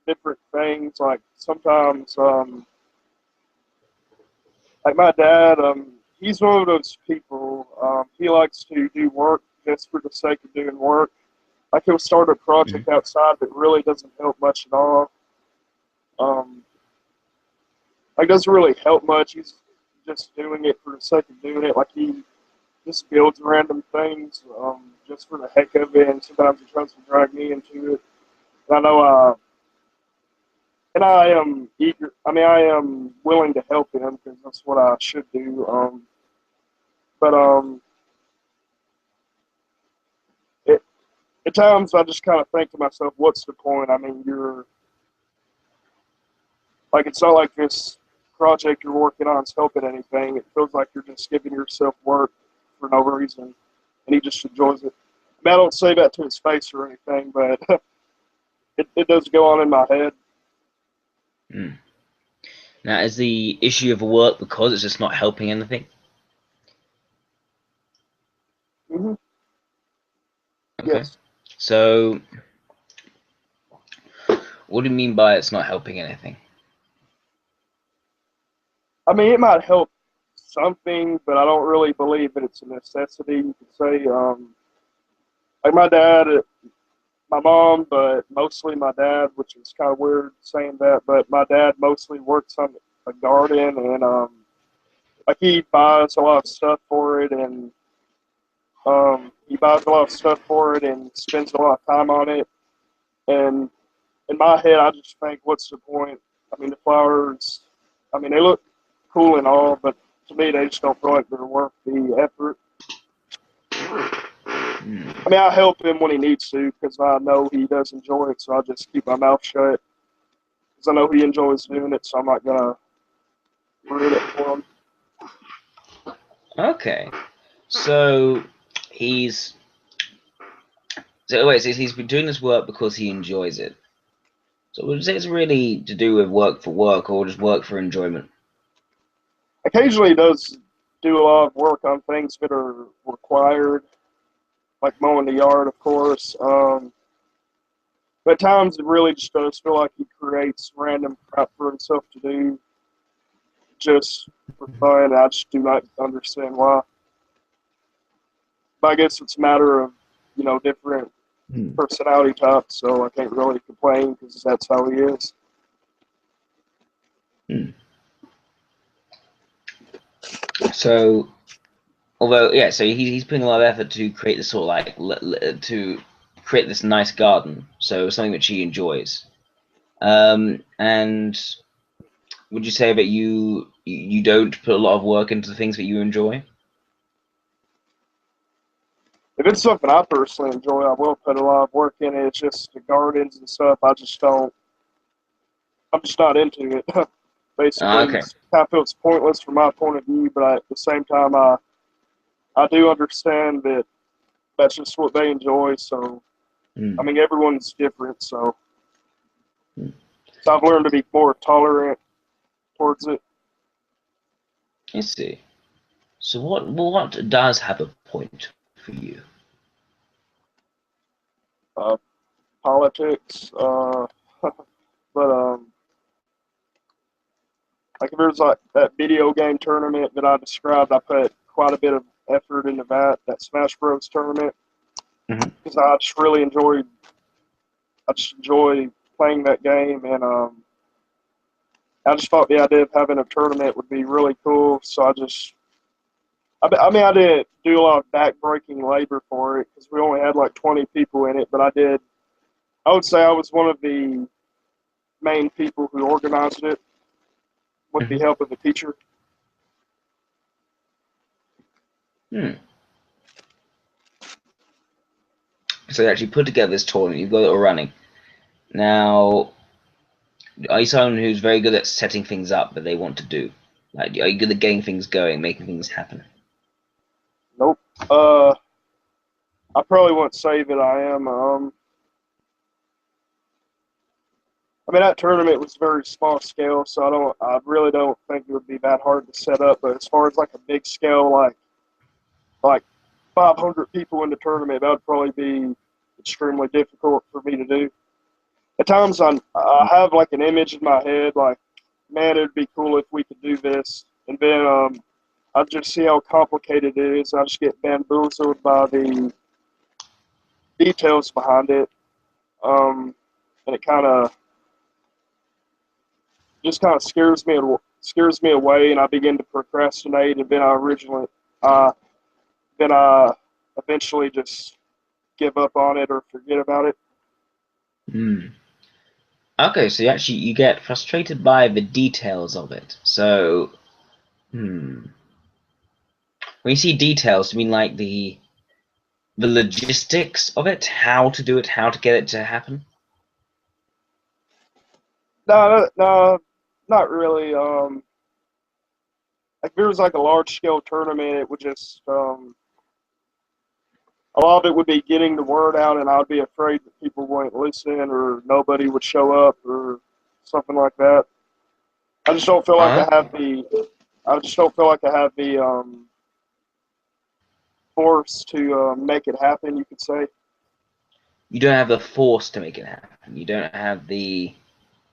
different things. Like sometimes, like my dad, he's one of those people. He likes to do work just for the sake of doing work. Like he'll start a Hmm. project outside that really doesn't help much at all. Um, like doesn't really help much. He's just doing it for the sake of doing it. Like he just builds random things just for the heck of it, and sometimes he tries to drag me into it. And I know, and I am eager. I mean, I am willing to help him because that's what I should do. But it, at times I just kind of think to myself, what's the point? I mean, you're like, it's not like this project you're working on is helping anything. It feels like you're just giving yourself work for no reason, and he just enjoys it. I mean, I don't say that to his face or anything, but it does go on in my head. Hmm. Now, is the issue of work because it's just not helping anything? Hmm. Okay. Yes. So, what do you mean by it's not helping anything? I mean, it might help something, but I don't really believe that it's a necessity. You could say, like my dad, my mom, but mostly my dad, which is kind of weird saying that, but my dad mostly works on a garden and like he buys a lot of stuff for it and he buys a lot of stuff for it and spends a lot of time on it. And in my head, I just think, what's the point? I mean, the flowers, I mean, they look cool and all, but to me, they just don't feel like they're worth the effort. Hmm. I mean, I help him when he needs to because I know he does enjoy it, so I just keep my mouth shut because I know he enjoys doing it, so I'm not gonna ruin it for him. Okay. So, he's so wait. So he's been doing this work because he enjoys it. So would you say it's really to do with work for work or just work for enjoyment? Occasionally, he does do a lot of work on things that are required, like mowing the yard, of course. But at times, it really just does feel like he creates random crap for himself to do just for fun. I just do not understand why. But I guess it's a matter of different Hmm. personality types, so I can't really complain because that's how he is. Hmm. So, although yeah, so he's putting a lot of effort to create this sort of like to create this nice garden. So something which he enjoys. And would you say that you don't put a lot of work into the things that you enjoy? If it's something I personally enjoy, I will put a lot of work in it. It's just the gardens and stuff. I just don't. I'm just not into it. Basically, Okay. it kind of feels pointless from my point of view. But at the same time, I do understand that that's just what they enjoy. So I Hmm. mean, everyone's different. So, Hmm. so I've learned to be more tolerant towards it. I see. So what does have a point for you? Uh, Politics, but like if there's like that video game tournament that I described, I put quite a bit of effort into that Smash Bros tournament Hmm. because I just enjoy playing that game, and I just thought the idea of having a tournament would be really cool. So I mean, I didn't do a lot of backbreaking labor for it because we only had like 20 people in it, but I would say I was one of the main people who organized it with the Hmm. help of the teacher. Hmm. So you actually put together this tournament. You've got it all running. Now, are you someone who's very good at setting things up that they want to do? Like, are you good at getting things going, making things happen? Nope. Uh, I probably wouldn't say that I am. I mean, that tournament was very small scale, so I really don't think it would be that hard to set up. But as far as like a big scale, like 500 people in the tournament, that would probably be extremely difficult for me to do. At times, I have like an image in my head, like, man, it'd be cool if we could do this, and then I just see how complicated it is. I just get bamboozled by the details behind it, um, and it scares me away, and I begin to procrastinate, and uh, then I eventually just give up on it or forget about it. Hmm. Okay, so you get frustrated by the details of it. So, hmm. When you see details, you mean like the logistics of it, how to do it, how to get it to happen? No, no, not really. Like if there was like a large scale tournament, it would just a lot of it would be getting the word out, and I'd be afraid that people wouldn't listen or nobody would show up or something like that. I just don't feel like Uh, I just don't feel like I have the force to make it happen. You could say. you don't have the force to make it happen. You don't have the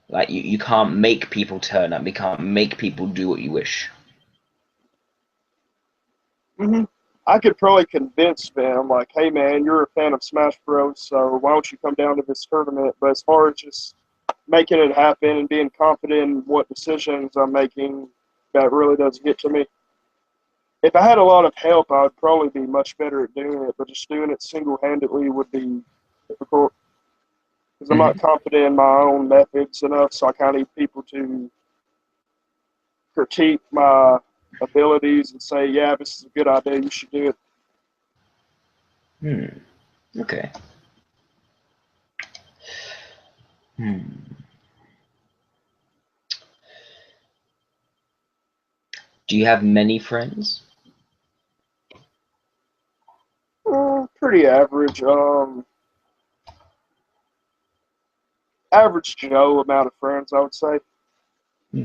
like you can't make people turn up. You can't make people do what you wish. Hmm. I could probably convince them, like, hey man, you're a fan of Smash Bros, so why don't you come down to this tournament? But as far as just making it happen and being confident in what decisions I'm making, that really doesn't get to me. If I had a lot of help, I would probably be much better at doing it, but just doing it single handedly would be difficult because I'm not Hmm. confident in my own methods enough, so I kind of need people to critique my abilities and say, yeah, this is a good idea, you should do it. Hmm. Okay. Hmm. Do you have many friends? Pretty average. Average Joe amount of friends, I would say. Hmm.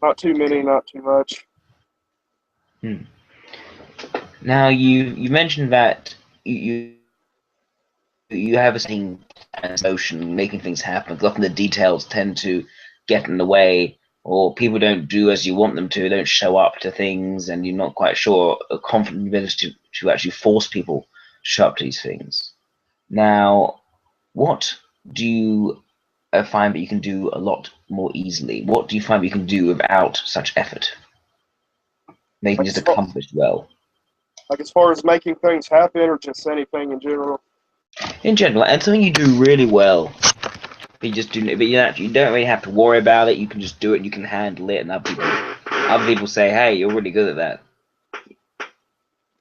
Not too many, Okay. not too much. Hmm. Now you mentioned that you have a saying motion, making things happen. 'Cause often the details tend to get in the way, or people don't do as you want them to. They don't show up to things, and you're not quite sure confident ability to actually force people to show up to these things. Now, what do you find that you can do a lot more easily? What do you find that you can do without such effort? They can Like just accomplish well. as far as making things happen, or just anything in general. In general, and something you do really well. But you just do, but you don't really have to worry about it. You can just do it. And you can handle it, and other people say, "Hey, you're really good at that."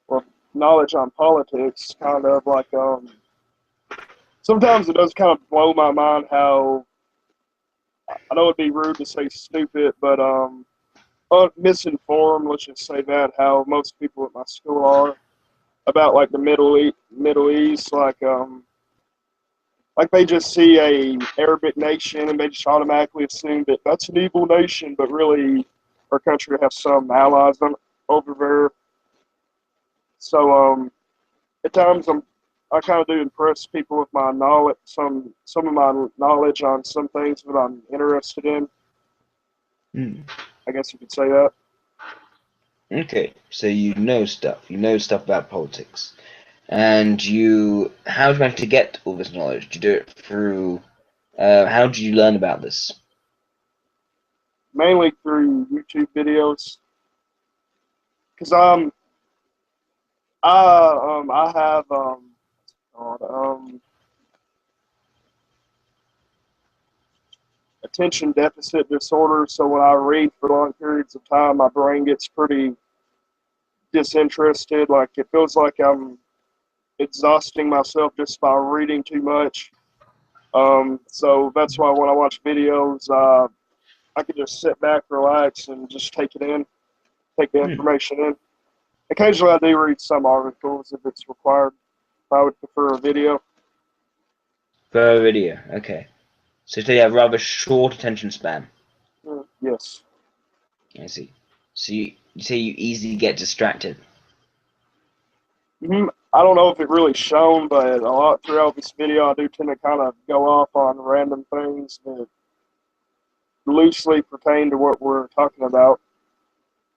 Well, knowledge on politics, kind of like sometimes it does kind of blow my mind how I know it'd be rude to say stupid, but misinformed. Let's just say that how most people at my school are about like the Middle East, like they just see a Arabic nation and they just automatically assume that that's an evil nation, but really our country has some allies over there. So at times I kind of do impress people with my knowledge, some of my knowledge on some things that I'm interested in. Mm. I guess you could say that. Okay, so you know stuff. You know stuff about politics, and how did you manage to get all this knowledge? Did you do it through? How did you learn about this? Mainly through YouTube videos, because I have attention deficit disorder. So when I read for long periods of time, my brain gets pretty disinterested. Like it feels like I'm exhausting myself just by reading too much. So that's why when I watch videos, I can just sit back, relax, and just take it in, take the Hmm. information in. Occasionally, I do read some articles if it's required. I would prefer a video. Per video. Okay, so you have rather short attention span. Yes. I see. So you say you easily get distracted. I don't know if it really shown, but a lot throughout this video, I do tend to kind of go off on random things that loosely pertain to what we're talking about.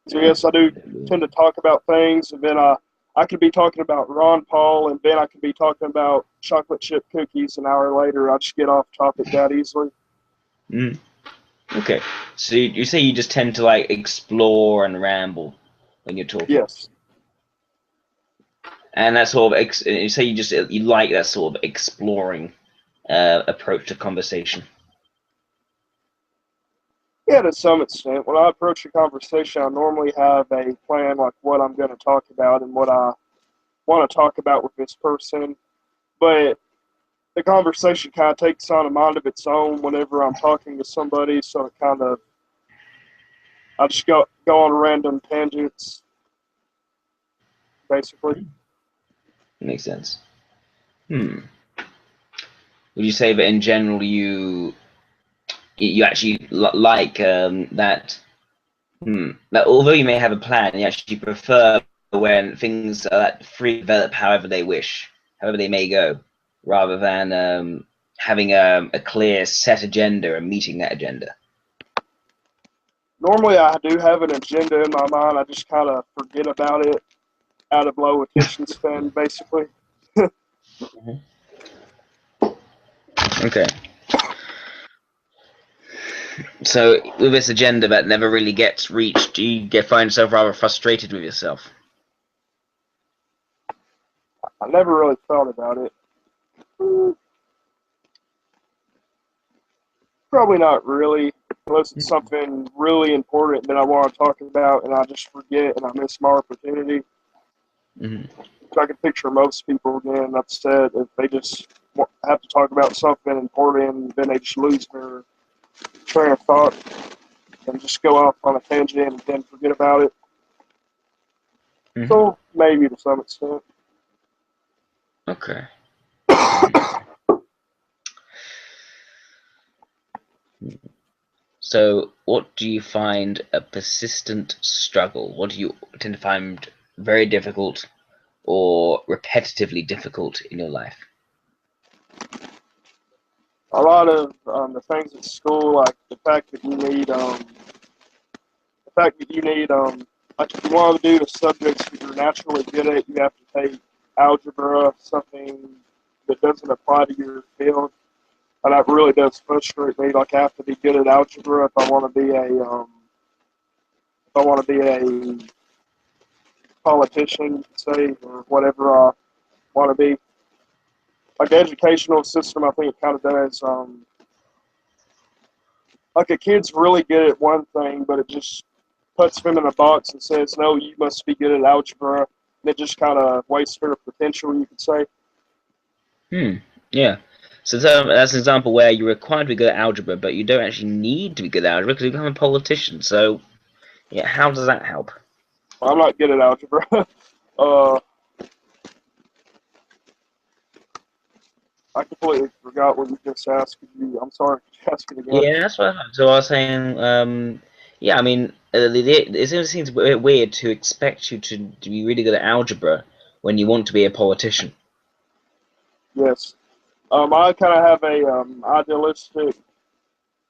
So Yeah. yes, I do tend to talk about things, and then I could be talking about Ron Paul, and then I could be talking about chocolate chip cookies an hour later. I just get off topic that easily. Mm. Okay. So you say you just tend to like explore and ramble when you're talking, Yes, and that sort of you say you like that sort of exploring approach to conversation. yeah, to some extent. When I approach a conversation, I normally have a plan, like what I'm going to talk about and what I want to talk about with this person. But the conversation kind of takes on a mind of its own whenever I'm talking to somebody. So it kind of, I just go on random tangents, basically. Makes sense. Hmm. Would you say that in general you actually like that? That although you may have a plan, you actually prefer when things are free to develop however they wish, however they may go, rather than having a clear set agenda and meeting that agenda. Normally, I do have an agenda in my mind. I just kind of forget about it out of low attention span, basically. Mhm. Okay. So with this agenda that never really gets reached, do you find yourself rather frustrated with yourself? I never really thought about it. Probably not really, unless it's something really important that I want to talk about and I just forget and I miss my opportunity. Mm-hmm. So I can picture most people getting upset if they just have to talk about something important and then they just lose their train of thought and just go off on a tangent and then forget about it. Mm-hmm. So maybe to some extent. Okay. So, what do you find a persistent struggle? What do you tend to find very difficult or repetitively difficult in your life? A lot of the things at school, like the fact that like if you want to do the subjects that you're naturally good at, you have to take algebra, something that doesn't apply to your field. And that really does frustrate me. Like I have to be good at algebra if I want to be a politician, you could say, or whatever I want to be. Like the educational system, I think it kind of does. Like a kid's really good at one thing, but it just puts them in a box and says, no, you must be good at algebra. And it just kind of wastes their potential, you could say. Yeah. So that's an example where you're required to be good at algebra, but you don't actually need to be good at algebra because you become a politician. So, yeah, how does that help? I'm not good at algebra. uh, I completely forgot what you just asked. I'm sorry, ask it again. Yeah, that's what. So I was saying, yeah, I mean, it seems a bit weird to expect you to be really good at algebra when you want to be a politician. Yes. I kind of have a idealistic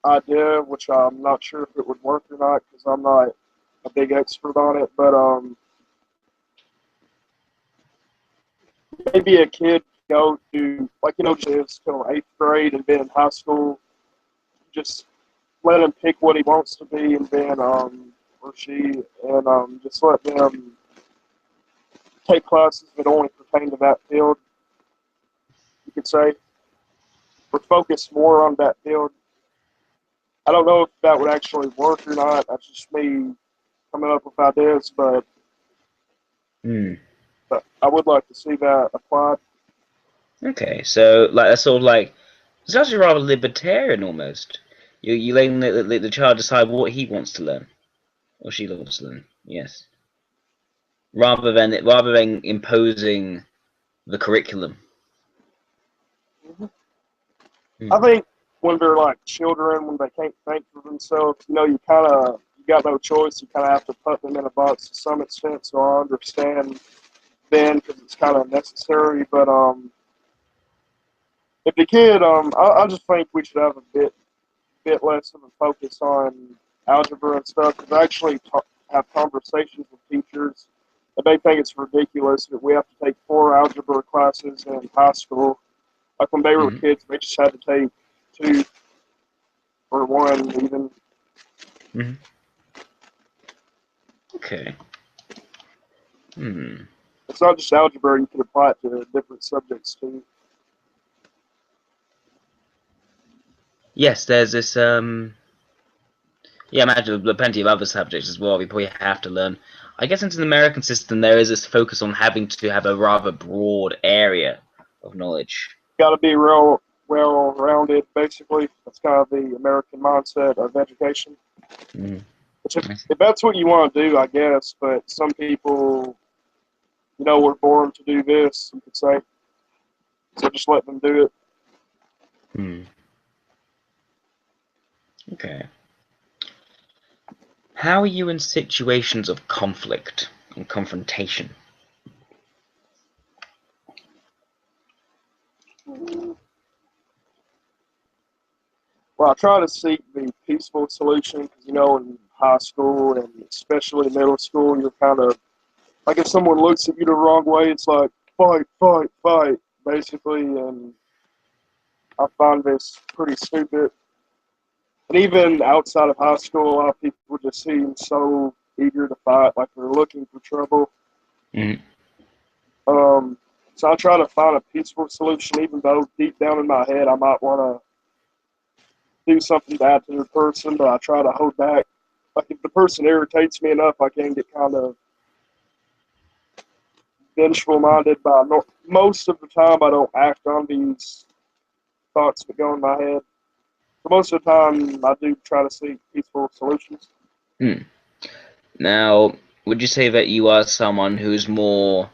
idea, which I'm not sure if it would work or not because I'm not a big expert on it. But maybe a kid go to like just till eighth grade and then in high school, just let him pick what he wants to be, and then or she, and just let them take classes that only pertain to that field. You could say, or focus more on that field. I don't know if that would actually work or not. That's just me coming up with ideas, Hmm. but I would like to see that applied. Okay, so like that's sort of like it's actually rather libertarian almost. You letting the child decide what he wants to learn or she wants to learn. Yes, rather than imposing the curriculum. I Hmm. think when they're like children, when they can't think for themselves, you got no choice. You kind of have to put them in a box to some extent. So I understand then because it's kind of necessary. But if the kid, I just think we should have a bit less of a focus on algebra and stuff. Because I actually have conversations with teachers, and they think it's ridiculous that we have to take 4 algebra classes in high school. Like when they were Hmm. kids, they just had to take 2 or 1 even. Hmm. Okay. Hmm. It's not just algebra; you can apply it to different subjects too. Yes, there's this. Yeah, imagine there are plenty of other subjects as well. We probably have to learn. I guess into the American system, there is this focus on having to have a rather broad area of knowledge. Got to be real well-rounded. Basically, that's kind of the American mindset of education. Mm. Which, if that's what you want to do, I guess. But some people, were born to do this. You could say, so just let them do it. Hmm. Okay. How are you in situations of conflict and confrontation? Well, I try to seek the peaceful solution because in high school and especially middle school, you're kind of like if someone looks at you the wrong way, it's like fight, fight, fight, basically. And I find this pretty stupid. And even outside of high school, a lot of people just seem so eager to fight, like they're looking for trouble. Mm. Um, so I try to find a peaceful solution, even though deep down in my head I might want to do something bad to the person, but I try to hold back. Like if the person irritates me enough, I can get kind of vengeful minded. But most of the time, I don't act on these thoughts that go in my head. So most of the time, I do try to seek peaceful solutions. Hmm. Now, would you say that you are someone who's more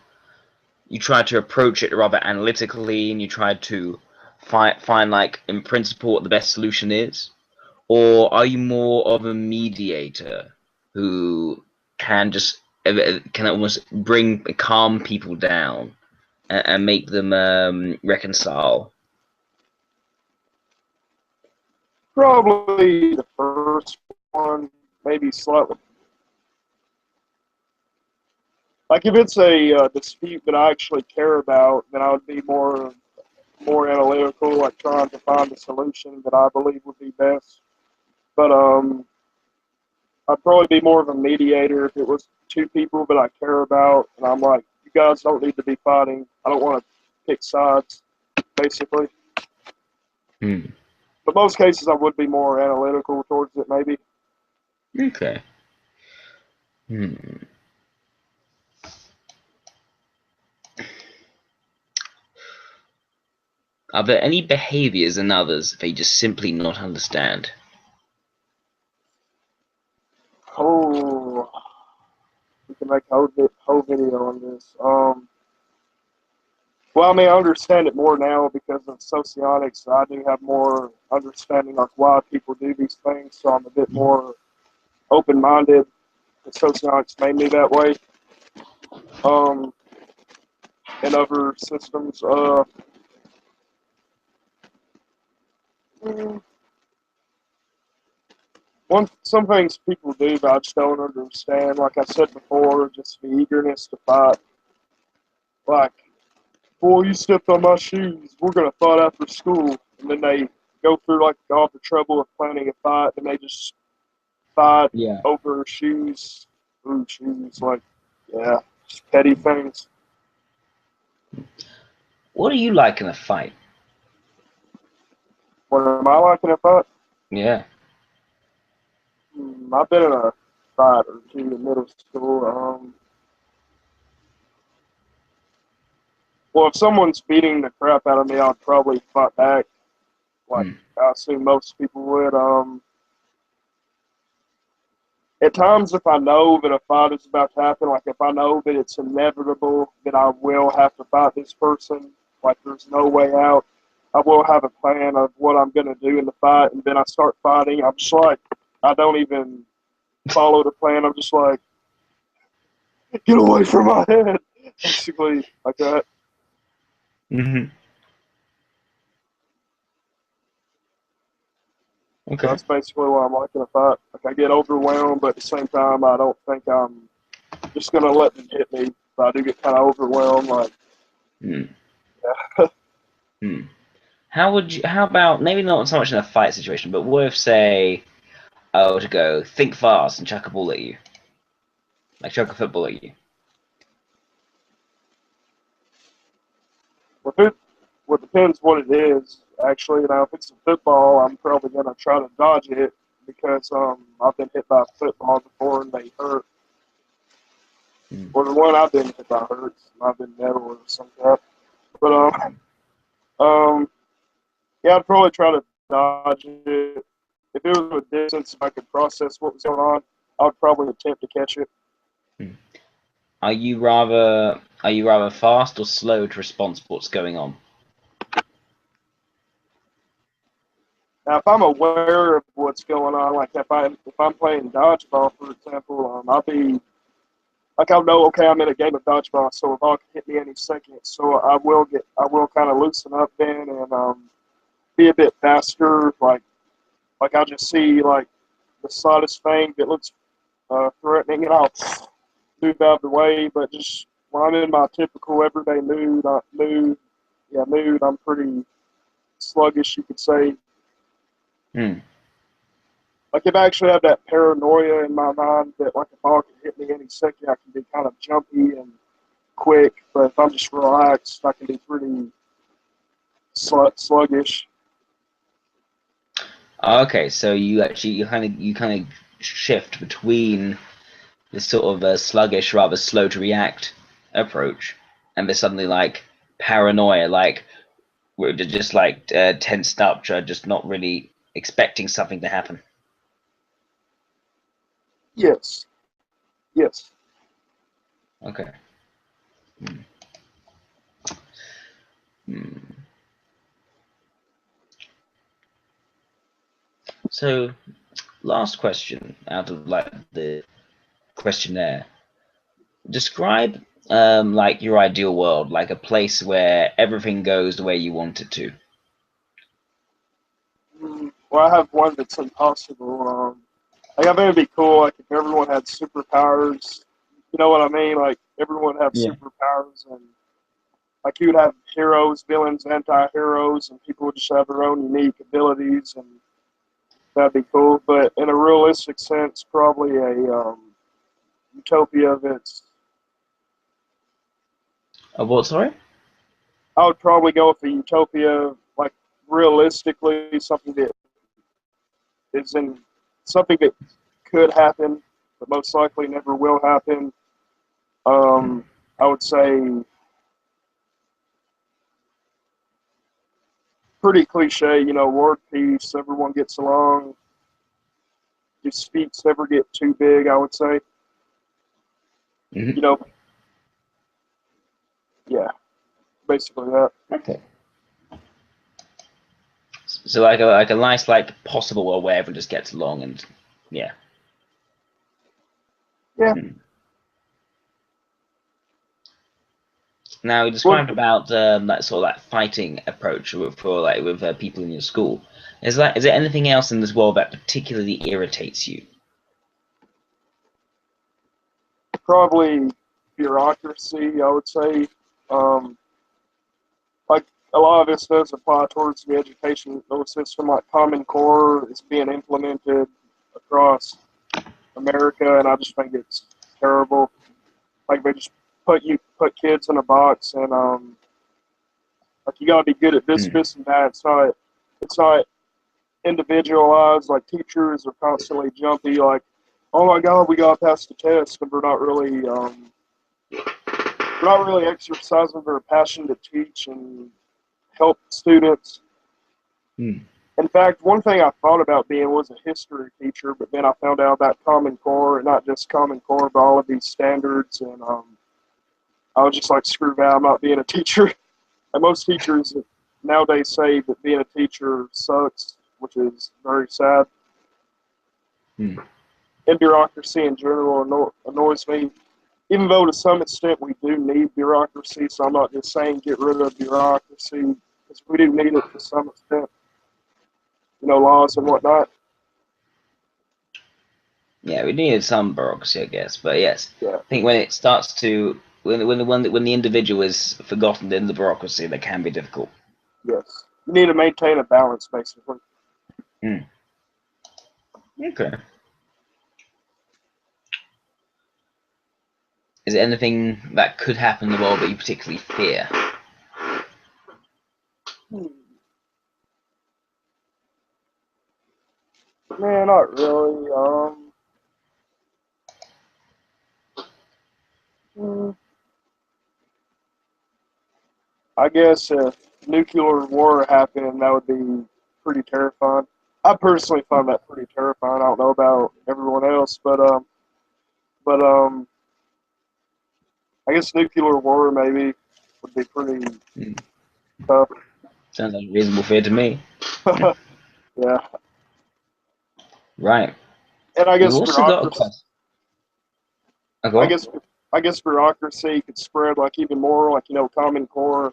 you try to approach it rather analytically and you try to find like in principle what the best solution is? Or are you more of a mediator who can almost calm people down and make them reconcile? Probably the first one, maybe slightly. Like if it's a dispute that I actually care about, then I would be more analytical, like trying to find a solution that I believe would be best. But I'd probably be more of a mediator if it was two people that I care about, and I'm like, you guys don't need to be fighting. I don't want to pick sides, basically. Hmm. But most cases, I would be more analytical towards it, maybe. Okay. Hmm. Are there any behaviors in others that you just simply not understand? Oh, we can make a whole video on this. Well, I mean, I understand it more now because of socionics. So I do have more understanding of why people do these things, so I'm a bit more open-minded. The socionics made me that way. Um, in other systems, mm, some things people do that I just don't understand. Like I said before, just the eagerness to fight. Like, boy, you stepped on my shoes. We're gonna fight after school, and then they go through like all the trouble of planning a fight, and they just fight Yeah. over shoes. Ooh, shoes. Like, yeah, just petty things. What do you like in a fight? What am I like in a fight? Yeah. I've been in a fight or two in middle school. Well, if someone's beating the crap out of me, I'd probably fight back. Like Hmm. I assume most people would. At times, if I know that a fight is about to happen, like if I know that it's inevitable that I will have to fight this person, like there's no way out, I will have a plan of what I'm going to do in the fight, and then I start fighting. I'm just like, I don't even follow the plan. I'm just like, get away from my head, basically like that. Hmm. Okay. That's basically what I'm like in a fight. Like I get overwhelmed, but at the same time, I don't think I'm just going to let them hit me. But I do get kind of overwhelmed. Like, Hmm. yeah. Hmm. How would you? How about maybe not so much in a fight situation, but what if, say, I were to go think fast and chuck a ball at you, like chuck a football at you? Well, well, it depends what it is. Actually, if it's a football, I'm probably gonna try to dodge it because I've been hit by a football before and they hurt. Hmm. Or the one I've been hit by hurts. I've been metal or something like that. But um, yeah, I'd probably try to dodge it. If it was a distance, if I could process what was going on, I would probably attempt to catch it. Hmm. Are you rather fast or slow to respond to what's going on? Now, if I'm aware of what's going on, like if I'm playing dodgeball, for example, I'll be like I'll know, okay, I'm in a game of dodgeball, so a ball can hit me any second. So I will kind of loosen up then and be a bit faster. Like I'll just see like the slightest thing that looks threatening, and I'll move out of the way. But just when I'm in my typical everyday mood, I'm pretty sluggish, you could say. Hmm. Like if I actually have that paranoia in my mind that like a ball can hit me any second, I can be kind of jumpy and quick. But if I'm just relaxed, I can be pretty sluggish. Okay, so you kind of shift between this sort of sluggish, rather slow to react approach, and there's suddenly like paranoia, like we're just like tensed up, just not really expecting something to happen. Yes, yes. Okay. Hmm. Hmm. So, last question out of like the questionnaire. Describe like your ideal world, like a place where everything goes the way you want it to. Well, I have one that's impossible. Like I think it'd be cool, like if everyone had superpowers. You know what I mean? Like everyone have Yeah. superpowers, and like you would have heroes, villains, anti-heroes, and people would just have their own unique abilities. And that'd be cool. But in a realistic sense, probably a utopia that's. What? Sorry. I would probably go with a utopia, like realistically, something that is in something that could happen, but most likely never will happen. I would say pretty cliche, world peace, everyone gets along, disputes never get too big, I would say. Mm-hmm. You know, yeah, basically that. Okay. So like a nice possible world where everyone just gets along and yeah. Yeah. Now you Well, described about that sort of fighting approach for with people in your school. Is there anything else in this world that particularly irritates you? probably bureaucracy, I would say. Um, like a lot of this does apply towards the education system, like Common Core is being implemented across America, and I just think it's terrible. Like they just put kids in a box, and like you gotta be good at this, Mm. this, and that. It's not individualized. Like teachers are constantly jumpy. Like, oh my God, we got past the test, and we're not really exercising their passion to teach and help students. Mm. In fact, one thing I thought about being was a history teacher, but then I found out about Common Core, and not just Common Core, but all of these standards, and I was just like, screw that, I'm not being a teacher. And most teachers nowadays say that being a teacher sucks, which is very sad. Mm. And bureaucracy in general annoys me, even though to some extent we do need bureaucracy, so I'm not just saying get rid of bureaucracy, because we do need it to some extent, laws and whatnot. Yeah, we needed some bureaucracy, I guess, but yes, Yeah, I think when it starts to when the individual is forgotten in the bureaucracy, that can be difficult. yes. You need to maintain a balance, basically. Mm. Okay. Is there anything that could happen in the world that you particularly fear? Man, not really. Hmm, I guess if nuclear war happened, that would be pretty terrifying. I personally find that pretty terrifying. I don't know about everyone else, but I guess nuclear war maybe would be pretty Mm. tough. Sounds like a reasonable fear to me. Yeah, Right. and I We've guess also got a bureaucracy. question. Oh, go I on. guess I guess bureaucracy could spread like even more, like Common Core.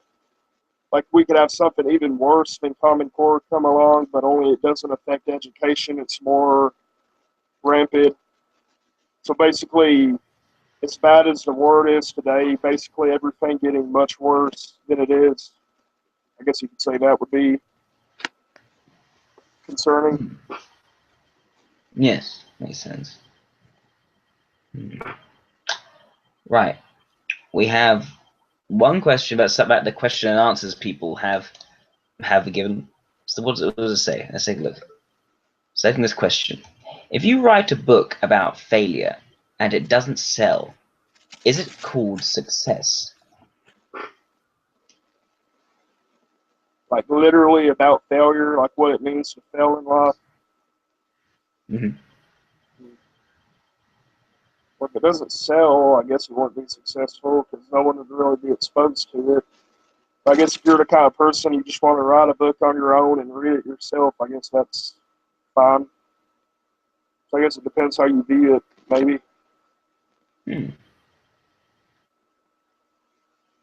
Like we could have something even worse than Common Core come along, but only it doesn't affect education. It's more rampant. So basically, as bad as the world is today, basically everything getting much worse than it is. I guess you could say that would be concerning. Mm. Yes, makes sense. Mm. Right. We have one question that's about the question and answers people have given. So what does it say? Let's take a look. Second this question. If you write a book about failure and it doesn't sell, is it called success? Like literally about failure, like what it means to fail in life. Mm-hmm. Well, if it doesn't sell, I guess it won't be successful because no one would really be exposed to it. I guess if you're the kind of person you just want to write a book on your own and read it yourself, I guess that's fine. So I guess it depends how you view it, maybe. Hmm.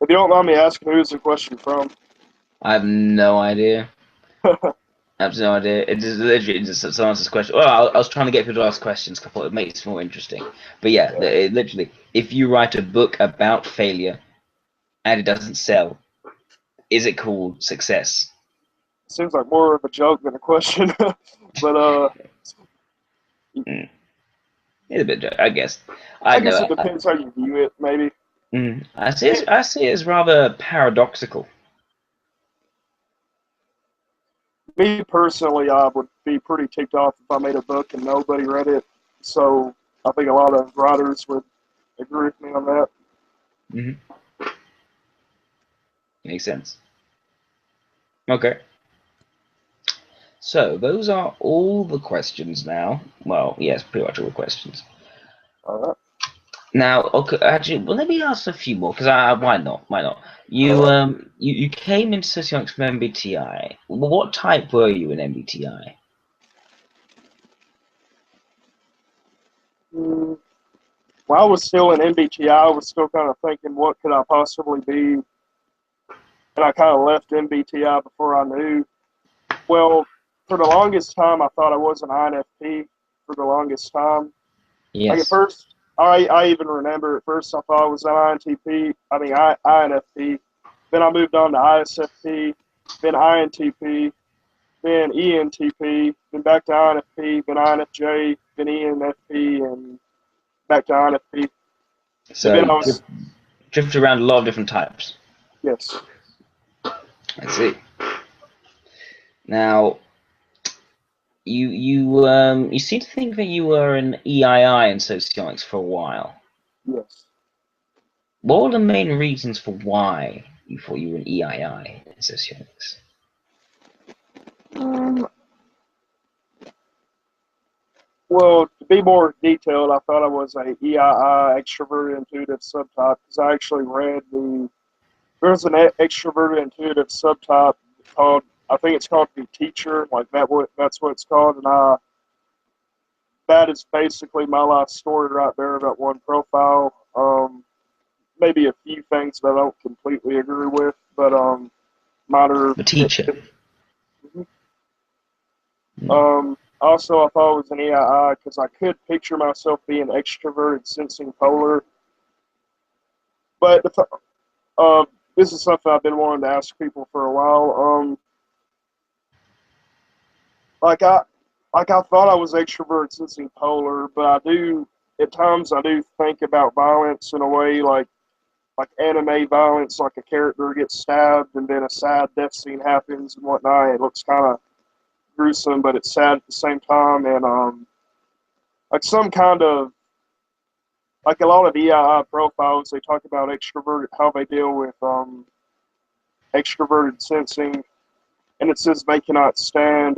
If you don't mind me asking, who's the question from? I have no idea. I have no idea. It just literally just someone asks a question. Well, I was trying to get people to ask questions because I thought it makes it more interesting. But yeah, Yeah. literally, if you write a book about failure and it doesn't sell, is it called success? Seems like more of a joke than a question. but Mm. It's a bit, I guess. I I guess know. it depends how you view it, maybe. I see it as rather paradoxical. Me personally, I would be pretty ticked off if I made a book and nobody read it. So I think a lot of writers would agree with me on that. Hmm. Makes sense. Okay. So those are all the questions now. Well, yes, pretty much all the questions. All right. Now, okay, actually, well, let me ask a few more because why not? Why not? You came into sociology from MBTI. What type were you in MBTI? Mm, While I was still in MBTI, I was still kind of thinking, what could I possibly be? And I kind of left MBTI before I knew. Well, for the longest time, I thought I was an INFP for the longest time. Like at Yes. first, I even remember at first I thought I was an INTP. I mean INFP. Then I moved on to ISFP, then INTP, then ENTP, then back to INFP, then INFJ, then ENFP, and back to INFP. And So then I you was drifted around a lot of different types. yes. I see. Now, you seem to think that you were an EII in sociology for a while. Yes. What were the main reasons for why you thought you were an EII in sociology? Um, well, to be more detailed, I thought I was a EII extroverted intuitive subtype because I actually read there's an extroverted intuitive subtype called I think it's called the teacher, like that's what it's called, and that is basically my life story right there about one profile. Maybe a few things that I don't completely agree with, but minor The teacher. nitpicks. Also, I thought it was an EII because I could picture myself being extroverted, sensing polar. But this is something I've been wanting to ask people for a while. Like I thought I was extrovert, sensing polar, but I do at times I do think about violence in a way like anime violence, like a character gets stabbed and then a sad death scene happens and whatnot. It looks kind of gruesome, but it's sad at the same time, and like some kind of like a lot of EII profiles, they talk about extroverted, how they deal with extroverted sensing, and it says they cannot stand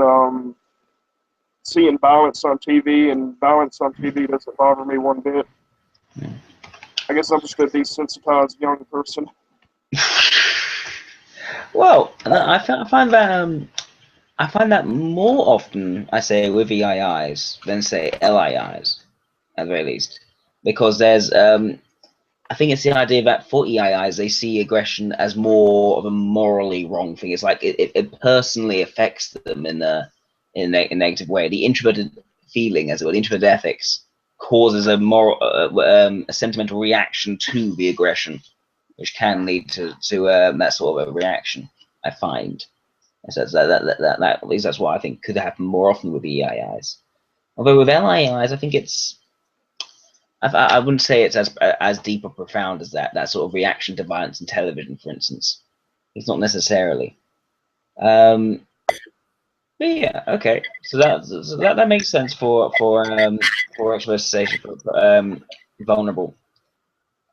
seeing violence on TV, and violence on TV doesn't bother me one bit. I guess I'm just a desensitized young person. Well, I find that more often I say with EIIs than say LIIs at the very least, because there's I think it's the idea that for EIIs they see aggression as more of a morally wrong thing. It's like it personally affects them in a negative way. The introverted feeling, as it were, the introverted ethics causes a moral a sentimental reaction to the aggression, which can lead to that sort of a reaction. I find. So at least that's what I think could happen more often with EIIs. Although with LIIs, I think I wouldn't say it's as deep or profound as that sort of reaction to violence in television, for instance. It's not necessarily. Um, but yeah, okay. So that makes sense for exploitation for vulnerable.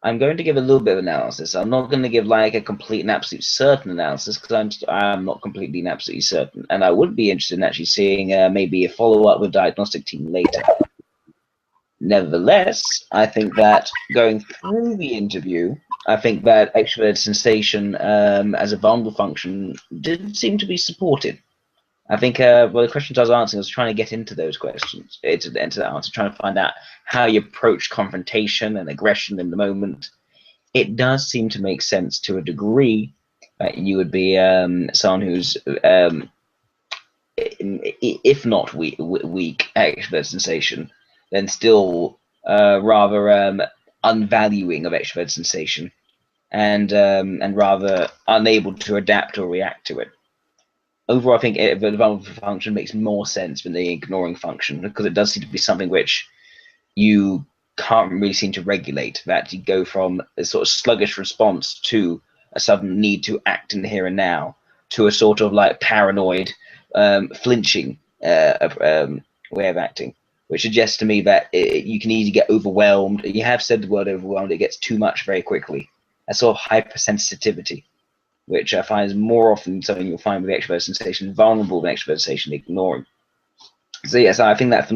I'm going to give a little bit of analysis. I'm not going to give like a complete and absolute certain analysis because I'm not completely and absolutely certain, and I would be interested in actually seeing maybe a follow up with diagnostic team later. Nevertheless, I think that going through the interview, I think that extroverted sensation as a vulnerable function did seem to be supported. I think well, the questions I was answering, I was trying to get into those questions, into that answer, trying to find out how you approach confrontation and aggression in the moment. It does seem to make sense to a degree that you would be someone who's, if not weak extrovert sensation, then still rather unvaluing of extrovert sensation and rather unable to adapt or react to it. overall, I think the vulnerable function makes more sense than the ignoring function, because it does seem to be something which you can't really seem to regulate. That you go from a sort of sluggish response to a sudden need to act in the here and now, to a sort of like paranoid, flinching way of acting, which suggests to me that you can easily get overwhelmed. You have said the word overwhelmed; it gets too much very quickly. A sort of hypersensitivity, which I find is more often something you'll find with extrovert sensation, vulnerable than extrovert sensation, ignoring. So yes, I think that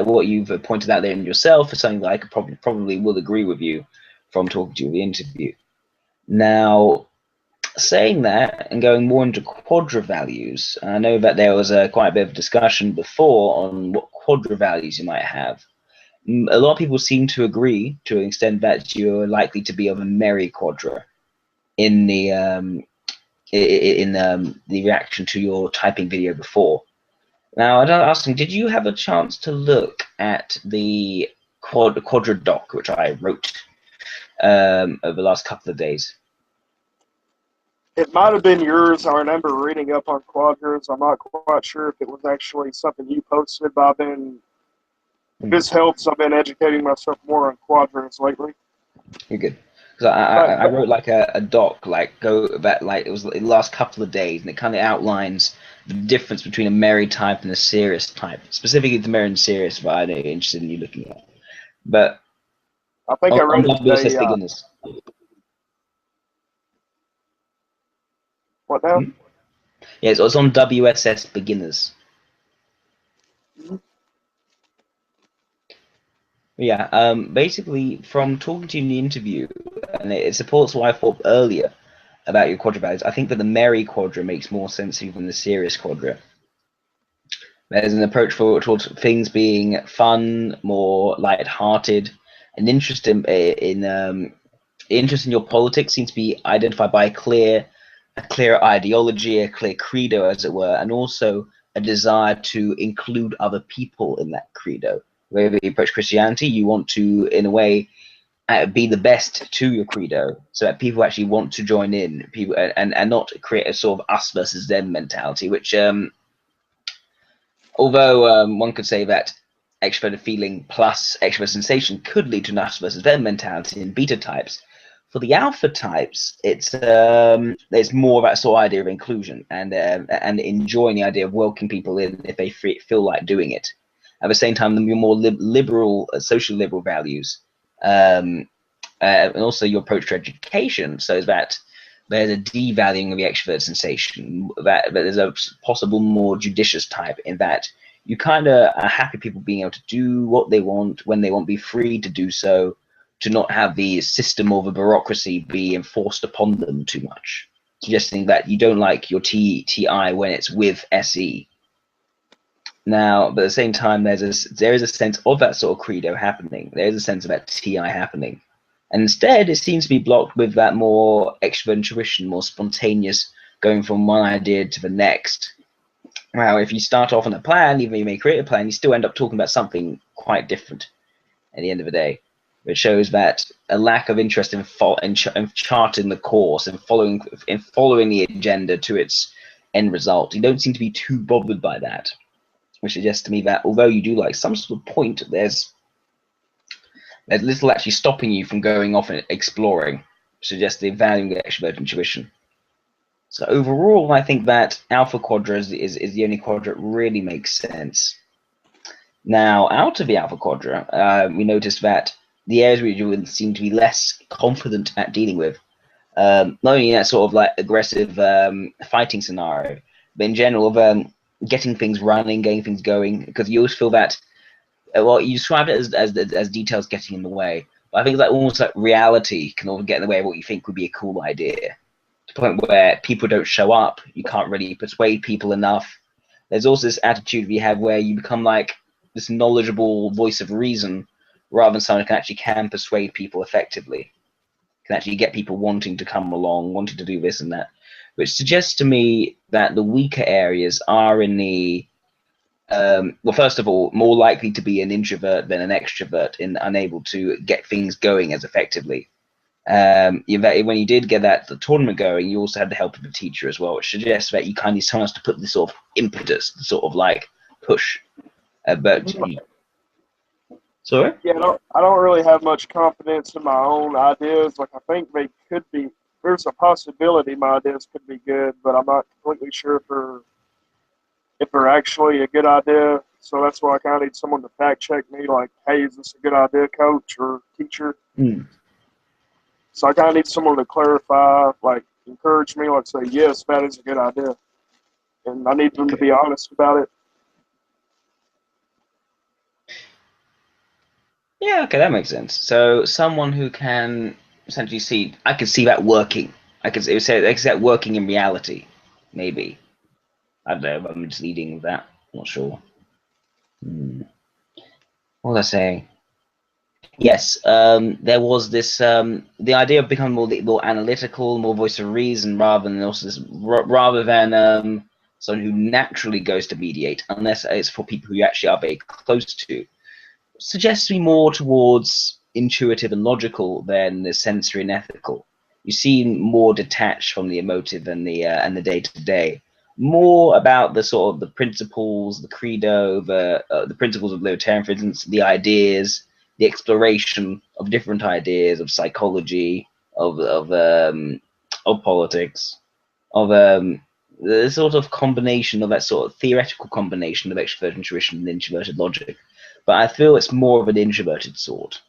what you've pointed out there in yourself is something that I could probably will agree with you from talking to you in the interview. Now, saying that and going more into quadra values, I know that there was quite a bit of discussion before on what quadra values you might have. A lot of people seem to agree to an extent that you're likely to be of a merry quadra in the reaction to your typing video before. Now, I'd asking, did you have a chance to look at the Quadra doc, which I wrote over the last couple of days? It might have been yours. I remember reading up on quadrants. I'm not quite sure if it was actually something you posted, but if this helps, I've been educating myself more on quadrants lately. You're good. Because I wrote like a doc, like it was the last couple of days, and it kind of outlines the difference between a merry type and a serious type. Specifically, the merry and serious, but I'm interested in you looking at. But I think I on read it WSS today. beginners. What now? Yeah, so it's on WSS beginners. Yeah, basically, from talking to you in the interview, and it supports what I thought earlier about your quadra values, I think that the merry quadra makes more sense even than the serious quadra. There's an approach towards things being fun, more light-hearted, and interest in your politics seems to be identified by a clear ideology, a clear credo, as it were, and also a desire to include other people in that credo. Wherever you approach Christianity, you want to, in a way, be the best to your credo, so that people actually want to join in, people, and not create a sort of us versus them mentality. Which, although one could say that extroverted feeling plus extrovert sensation could lead to an us versus them mentality in beta types, for the alpha types, there's more of that sort of idea of inclusion and enjoying the idea of welcoming people in if they feel like doing it. At the same time, the more liberal, social liberal values, and also your approach to education, so that there's a devaluing of the extrovert sensation, that there's a possible more judicious type in that you kind of are happy people being able to do what they want when they want, be free to do so, to not have the system or the bureaucracy be enforced upon them too much, suggesting that you don't like your TI when it's with SE. Now, but at the same time, there is a sense of that sort of credo happening. There is a sense of that TI happening. And instead, it seems to be blocked with that more extrovert intuition, more spontaneous, going from one idea to the next. Now, if you start off on a plan, even though you may create a plan, you still end up talking about something quite different at the end of the day. Which shows that a lack of interest in charting the course and following the agenda to its end result. You don't seem to be too bothered by that, which suggests to me that although you do like some sort of point, there's little actually stopping you from going off and exploring, which suggests the value of extrovert intuition. So overall, I think that alpha quadra is the only quadra that really makes sense. Now, out of the alpha quadra, we noticed that the areas which you seem to be less confident at dealing with, not only in that sort of like aggressive fighting scenario, but in general of getting things running, getting things going, because you always feel that, well, you describe it as details getting in the way, but I think that almost like reality can often get in the way of what you think would be a cool idea, to the point where people don't show up, you can't really persuade people enough. There's also this attitude we have where you become like this knowledgeable voice of reason, rather than someone who can persuade people effectively, can actually get people wanting to come along, wanting to do this and that, which suggests to me that the weaker areas are in the well, first of all, more likely to be an introvert than an extrovert, in unable to get things going as effectively. when you did get the tournament going, you also had the help of a teacher as well, which suggests that you kind of need someone else to put this sort of impetus, sort of like push. Sorry? Yeah, I don't really have much confidence in my own ideas. Like, I think they could be, there's a possibility my ideas could be good, but I'm not completely sure if they're actually a good idea. So that's why I kind of need someone to fact check me, like, hey, is this a good idea, coach or teacher? Hmm. So I kind of need someone to clarify, like, encourage me, like, say, yes, that is a good idea. And I need them to Okay. be honest about it. Yeah, okay, that makes sense. So someone who can essentially see, I can see that working. I can say that working in reality, maybe. I don't know. I'm just leading with that. Not sure. Hmm. What was I saying? Yes, there was this the idea of becoming more analytical, more voice of reason, rather than someone who naturally goes to mediate, unless it's for people who you actually are very close to. Suggests me more towards intuitive and logical than the sensory and ethical. You seem more detached from the emotive and the day to day, more about the sort of the principles, the credo, the principles of libertarian, for instance, the ideas, the exploration of different ideas of psychology, of politics, of the sort of combination of that sort of theoretical combination of extroverted intuition and introverted logic. But I feel it's more of an introverted sort,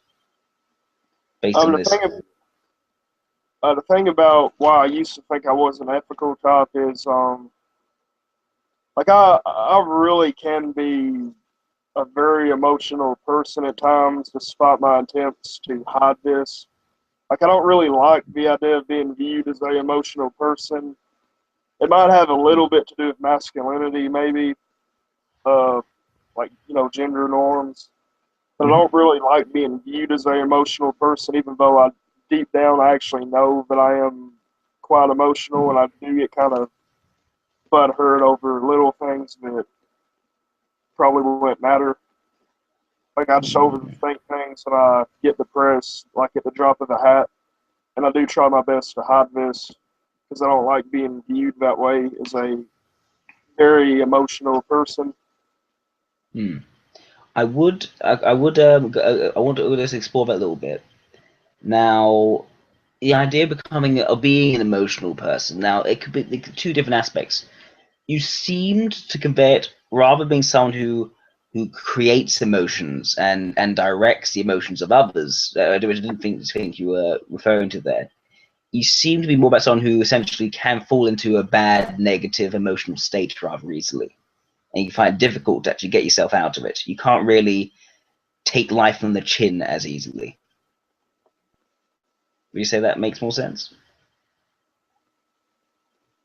based Um, on the this. thing, the thing about why I used to think I was an ethical type is, like, I really can be a very emotional person at times, despite my attempts to hide this. Like, I don't really like the idea of being viewed as an emotional person. It might have a little bit to do with masculinity, maybe, uh, like, gender norms. But I Mhm. don't really like being viewed as an emotional person, even though deep down, I actually know that I am quite emotional, and I do get kind of butthurt over little things that probably wouldn't matter. Like, I just overthink things and I get depressed, like at the drop of a hat. And I do try my best to hide this because I don't like being viewed that way as a very emotional person. Hmm. I want to just explore that a little bit. Now, the idea of being an emotional person. Now, it could be two different aspects. You seemed to convey it rather being someone who creates emotions and directs the emotions of others. I didn't think you were referring to there. You seem to be more about someone who essentially can fall into a bad, negative emotional state rather easily, and you find it difficult to actually get yourself out of it. You can't really take life on the chin as easily. Would you say that makes more sense?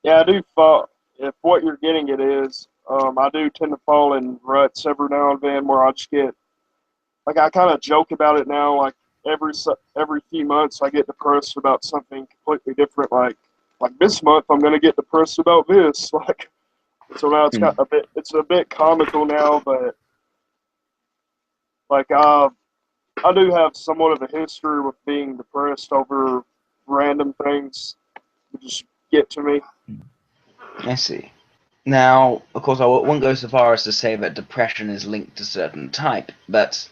Yeah, I do fall. If what you're getting at is, I do tend to fall in ruts every now and then where I just get like I kind of joke about it now. Like every few months, I get depressed about something completely different. Like this month, I'm gonna get depressed about this. Like, so now Mm. it's a bit comical now, but like I do have somewhat of a history with being depressed over random things that just get to me. I see. Now, of course, I won't go so far as to say that depression is linked to certain type, but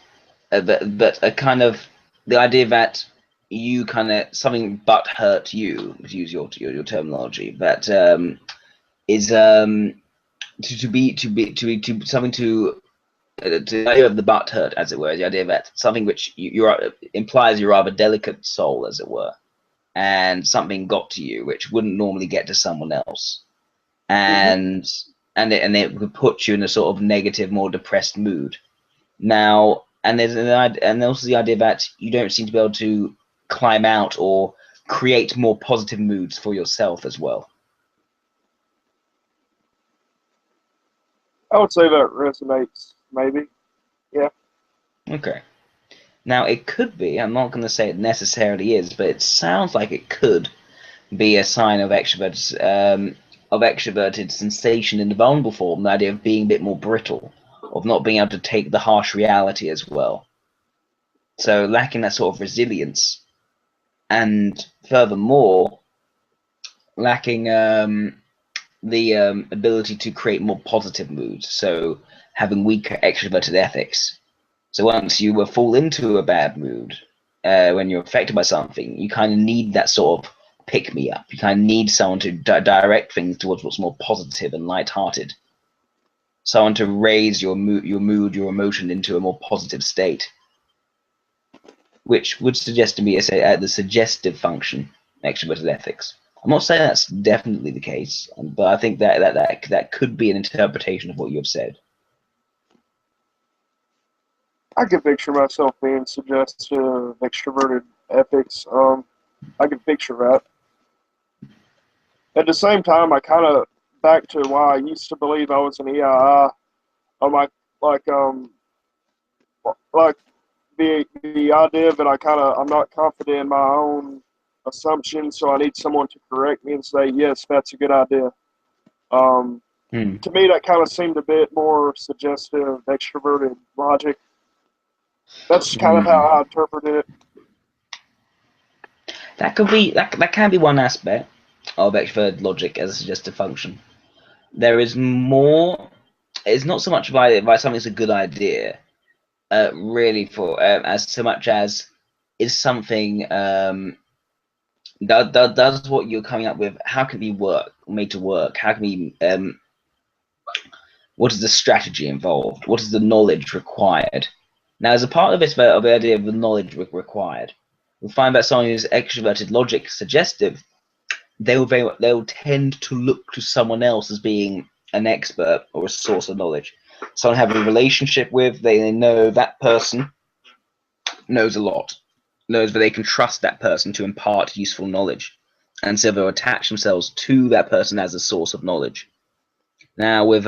a kind of the idea that you kind of something but hurt you, to use your terminology, that is to something to the idea of the butt hurt, as it were, the idea that something which implies your rather delicate soul, as it were, and something got to you which wouldn't normally get to someone else, Hmm. and it would put you in a sort of negative, more depressed mood. Now, and also the idea that you don't seem to be able to climb out or create more positive moods for yourself as well. I would say that resonates, maybe. Yeah. Okay. Now, it could be, I'm not going to say it necessarily is, but it sounds like it could be a sign of extroverted sensation in the vulnerable form, the idea of being a bit more brittle, of not being able to take the harsh reality as well. So lacking that sort of resilience. and furthermore, lacking the ability to create more positive moods. So having weaker extroverted ethics. So once you fall into a bad mood, when you're affected by something, you kind of need that sort of pick me up. You kind of need someone to direct things towards what's more positive and light-hearted. Someone to raise your mood, your emotion into a more positive state, which would suggest to me as the suggestive function, extroverted ethics. I'm not saying that's definitely the case, but I think that could be an interpretation of what you have said. I could picture myself being suggestive, extroverted ethics. I could picture that. At the same time, I kind of back to why I used to believe I was an EII. I'm like like the idea that I'm not confident in my own assumptions, so I need someone to correct me and say yes, that's a good idea. Um, to me, that kind of seemed a bit more suggestive, extroverted logic. That's kind of how I interpreted it. That could be that can be one aspect of extroverted logic as a suggestive function. There is more. It's not so much by something's a good idea, really, for as so much as is something does what you're coming up with. How can it be made to work? How can we what is the strategy involved? What is the knowledge required? Now, as a part of this, of the idea of the knowledge required, we'll find that someone who's extroverted logic suggestive, they'll tend to look to someone else as being an expert or a source of knowledge. Someone having a relationship with, they know that person knows a lot, knows that they can trust that person to impart useful knowledge, and so they'll attach themselves to that person as a source of knowledge. Now, with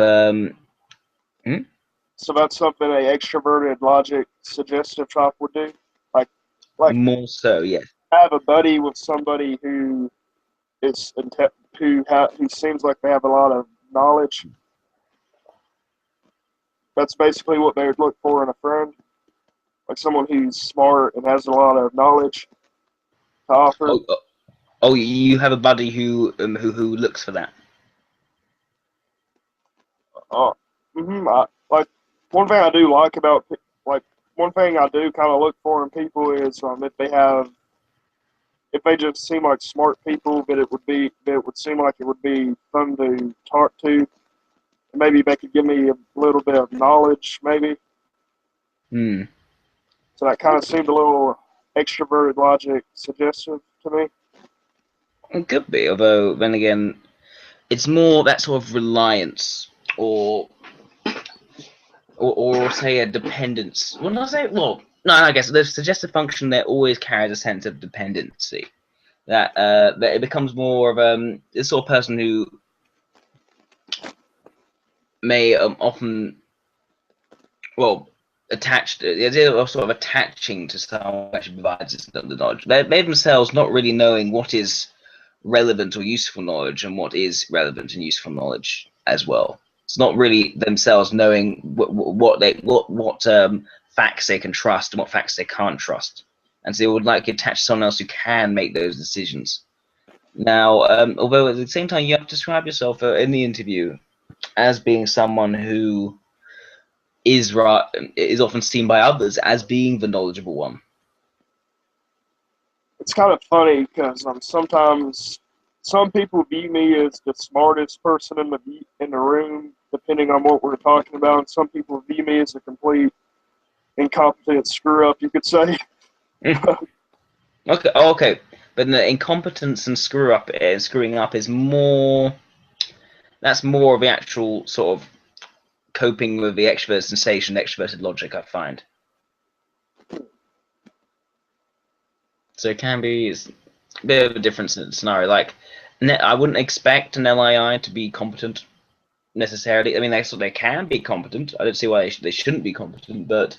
So that's something a extroverted logic suggestive type would do. Like like more so, yes. have a buddy with somebody who is who seems like they have a lot of knowledge. That's basically what they would look for in a friend, like someone who's smart and has a lot of knowledge to offer. Oh, you have a buddy who looks for that. Uh, like one thing I do like about like one thing I do kind of look for in people is if they just seem like smart people, that it would seem like it would be fun to talk to. Maybe they could give me a little bit of knowledge, maybe. So that kind of seemed a little extroverted logic suggestive to me. It could be, although then again, it's more that sort of reliance or say a dependence. Well, not say well. No, I guess the suggestive function there always carries a sense of dependency. That it becomes more of this sort of person who may often attached the idea of sort of attaching to someone who actually provides the knowledge. They themselves not really knowing what is relevant or useful knowledge and what is relevant and useful knowledge as well. It's not really themselves knowing what facts they can trust and what facts they can't trust, and so they would like to attach to someone else who can make those decisions. Now, although at the same time you have to describe yourself in the interview as being someone who is often seen by others as being the knowledgeable one. It's kind of funny because sometimes some people view me as the smartest person in the room, depending on what we're talking about. And some people view me as a complete incompetent screw up, you could say. Okay, but the incompetence and screwing up is more. That's more of the actual sort of coping with the extrovert sensation, extroverted logic, I find. So it can be a bit of a different scenario. Like, I wouldn't expect an LII to be competent necessarily. I mean, they can be competent. I don't see why they shouldn't be competent, but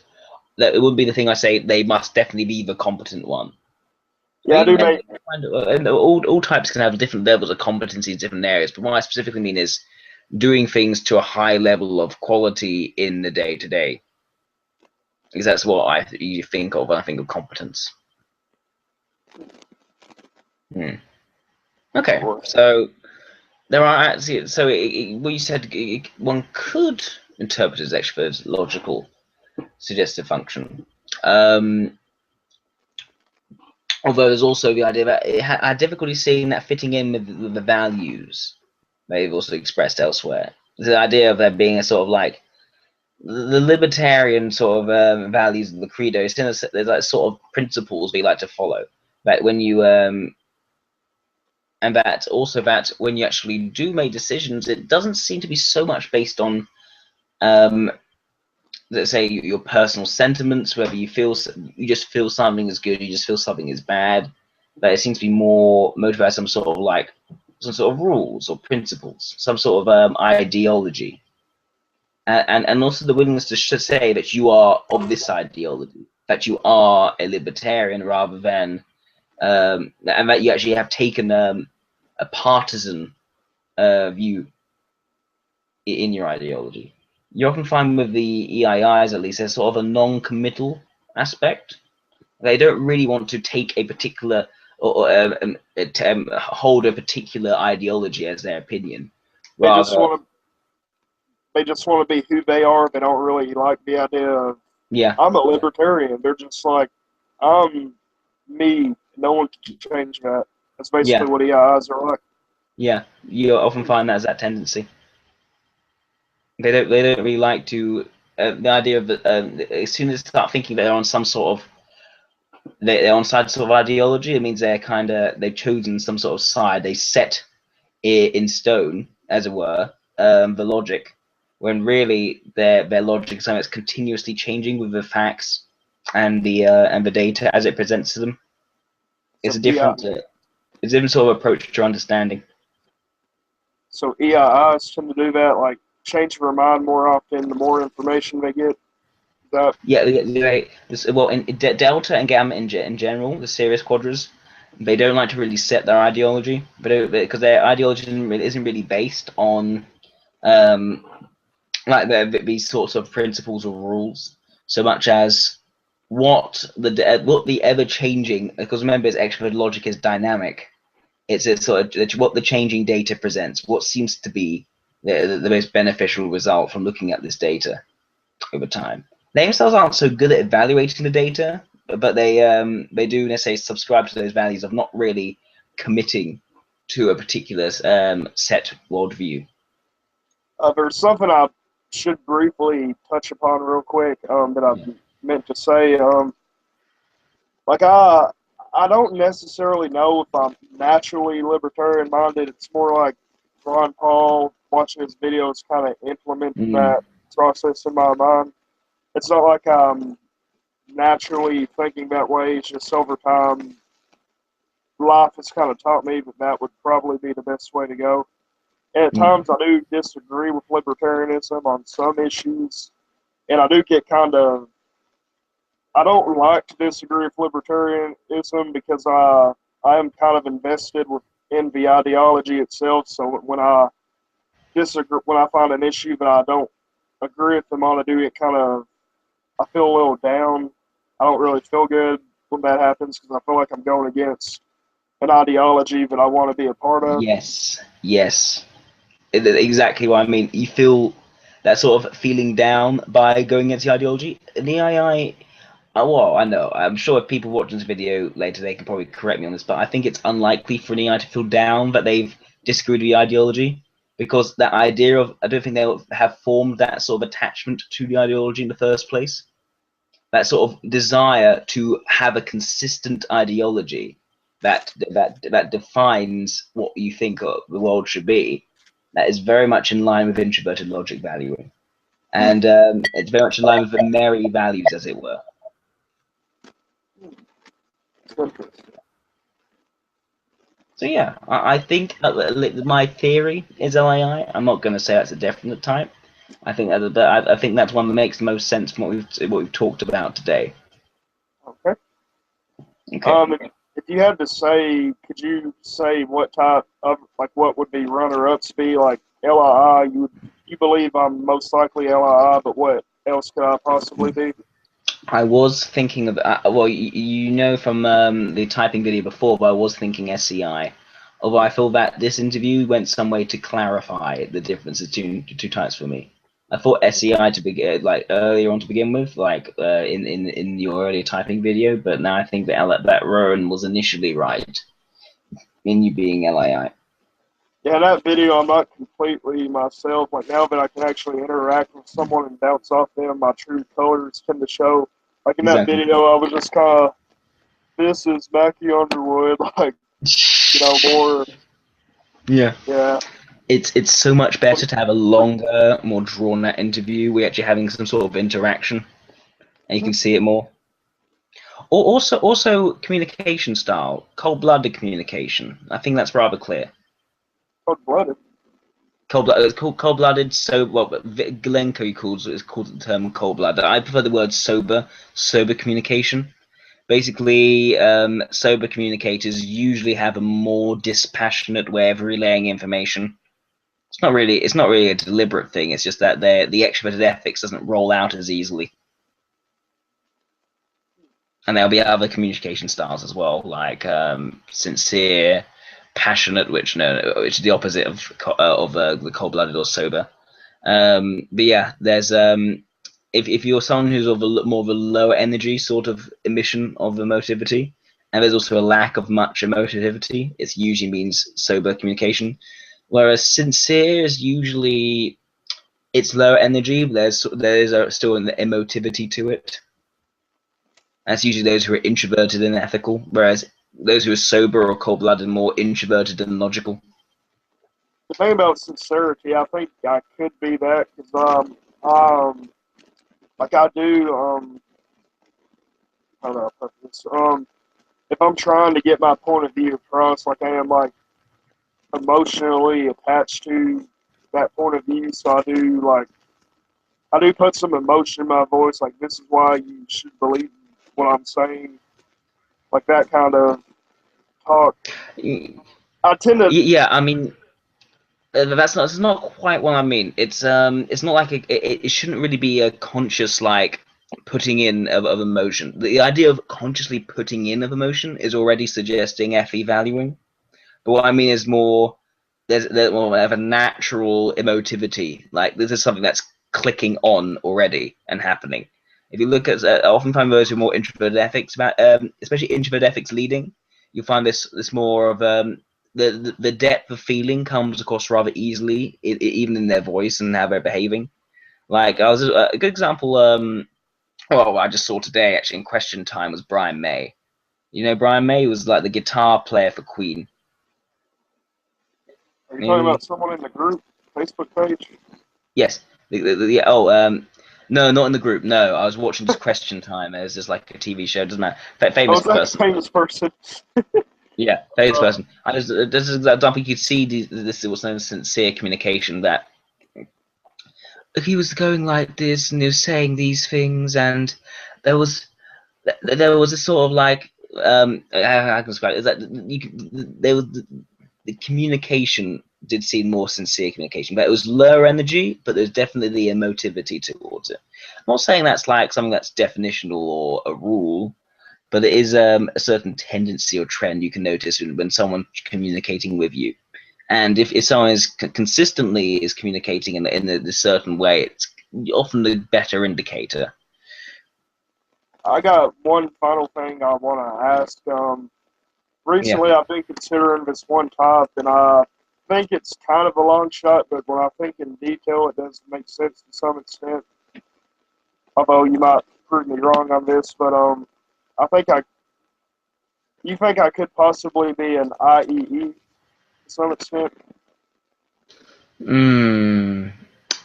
it wouldn't be the thing I say they must definitely be the competent one. Yeah, I do and all types can have different levels of competency in different areas, but what I specifically mean is doing things to a high level of quality in the day-to-day. Because that's what you think of when I think of competence. Hmm. Okay, Or so there are actually, so what you said, one could interpret as extrovert's logical suggestive function. Although there's also the idea that I had difficulty seeing that fitting in with the values they've also expressed elsewhere. The idea of there being a sort of like the libertarian sort of values of the credo. There's like sort of principles we like to follow. That when you and that also that when you actually do make decisions, it doesn't seem to be so much based on let's say your personal sentiments, whether you just feel something is good, you just feel something is bad. But it seems to be more motivated by some sort of like some sort of rules or principles, some sort of ideology, and also the willingness to say that you are of this ideology, that you are a libertarian rather than and that you actually have taken a partisan view in your ideology. You often find with the EIIs, at least, there's sort of a non-committal aspect. They don't really want to take a particular or hold a particular ideology as their opinion. they just Rather, want to they just want to be who they are. They don't really like the idea of yeah, I'm a libertarian. They're just like I'm me. No one can change that. That's basically yeah, what EIs are like. yeah. You often find that as that tendency. They don't really like to the idea of as soon as they start thinking they're on some sort of they're on side sort of ideology, it means they've chosen some sort of side. They set it in stone, as it were, the logic, when really their logic is something that's continuously changing with the facts and the data as it presents to them. It's So a EI, different sort of approach to understanding. so EIs tend to do that, like change their mind more often the more information they get. That Yeah, well, in delta and gamma in general, the Sirius quadras, they don't like to really set their ideology, but because their ideology isn't really based on um, like these sorts of principles or rules, so much as what the ever changing. Because remember, its extrovert logic is dynamic. It's sort of what the changing data presents. What seems to be the most beneficial result from looking at this data over time. They themselves aren't so good at evaluating the data, but they do necessarily subscribe to those values of not really committing to a particular set worldview. there's something I should briefly touch upon real quick that I Yeah. meant to say. Like I don't necessarily know if I'm naturally libertarian minded. It's more like Ron Paul watching his videos kind of implemented Mm, that process in my mind. It's not like I'm naturally thinking that way. It's just over time, life has kind of taught me that that would probably be the best way to go. And at mm, times, I do disagree with libertarianism on some issues, and I do get kind of. I don't like to disagree with libertarianism because I am kind of invested in the ideology itself. So when I disagree, when I find an issue that I don't agree with them on, I do get kind of I feel a little down. I don't really feel good when that happens because I feel like I'm going against an ideology that I want to be a part of. yes, yes. Exactly what I mean. You feel that sort of feeling down by going against the ideology. The II, well, I know. I'm sure if people watch this video later, they can probably correct me on this, but I think it's unlikely for an EI to feel down that they've disagreed with the ideology because that idea of I don't think they'll have formed that sort of attachment to the ideology in the first place. That sort of desire to have a consistent ideology that defines what you think the world should be. That is very much in line with introverted logic valuing, and it's very much in line with the Mary values, as it were. So yeah, I think my theory is LII. I'm not going to say that's a definite type. I think I think that's one that makes the most sense from what we've talked about today. Okay. Okay. If you had to say, could you say what type of like what would be runner-ups be like LII? You believe I'm most likely LII, but what else could I possibly be? I was thinking of well, you know from the typing video before, but I was thinking SCI. Although I feel that this interview went some way to clarify the difference between the two types for me. I thought SCI to begin like earlier on to begin with, like in your earlier typing video, but now I think that Rowan was initially right in you being LII. Yeah, that video, I'm not completely myself. Like now that I can actually interact with someone and bounce off them, my true colors tend to show. Like in that Exactly. video, I was just kind of, this is Mackie Underwood, like, more, Yeah. yeah. It's so much better to have a longer, more drawn out interview. We're actually having some sort of interaction, and you can see it more. Also communication style, cold-blooded communication. I think that's rather clear. Cold-blooded. Cold-blooded. So well, Glencoe calls the term cold-blooded. I prefer the word sober communication. Basically, sober communicators usually have a more dispassionate way of relaying information. It's not really a deliberate thing. It's just that the extroverted ethics doesn't roll out as easily. And there'll be other communication styles as well, like sincere, passionate, which is the opposite of the cold-blooded or sober. But yeah, there's if you're someone who's of more of a lower energy sort of emission of emotivity, and there's also a lack of much emotivity, it usually means sober communication. Whereas sincere is usually it's lower energy, but there's still an emotivity to it. That's usually those who are introverted and ethical, whereas those who are sober or cold-blooded are more introverted and logical. The thing about sincerity, I think I could be that because like I do how do I put this? If I'm trying to get my point of view across, like I am like emotionally attached to that point of view, so I do put some emotion in my voice, like this is why you should believe what I'm saying, like that kind of talk. I tend to. Yeah, I mean, that's not quite what I mean. It's not like it shouldn't really be a conscious like putting in of emotion. The idea of consciously putting in of emotion is already suggesting FE valuing. But what I mean is more there's more of a natural emotivity. Like this is something that's clicking on already and happening. If you look at oftentimes those who are more introverted ethics about especially introverted ethics leading, you'll find this more of the depth of feeling comes across rather easily, even in their voice and how they're behaving. Like I was a good example. Well, I just saw today actually in Question Time was Brian May. You know, Brian May was like the guitar player for Queen. Are you talking Maybe about someone in the group Facebook page? yes. No, not in the group. No, I was watching just Question Time. It's just like a TV show. Doesn't matter. Oh, Famous is that a person. famous person? Yeah, famous Uh, person. I just this is example. You could see this was known as sincere communication. That he was going like this and he was saying these things, and there was there was a sort of like how I can describe it, is that there was the communication did seem more sincere communication, but it was lower energy, but there's definitely the emotivity towards it. I'm not saying that's like something that's definitional or a rule, but it is a certain tendency or trend you can notice when someone's communicating with you. And if someone is consistently is communicating in a certain way, it's often the better indicator. I got one final thing I want to ask. Yeah. Recently, I've been considering this one type, and I think it's kind of a long shot, but when I think in detail, it does make sense to some extent. Although you might prove me wrong on this, but I think I. You think I could possibly be an IEE to some extent? Mm.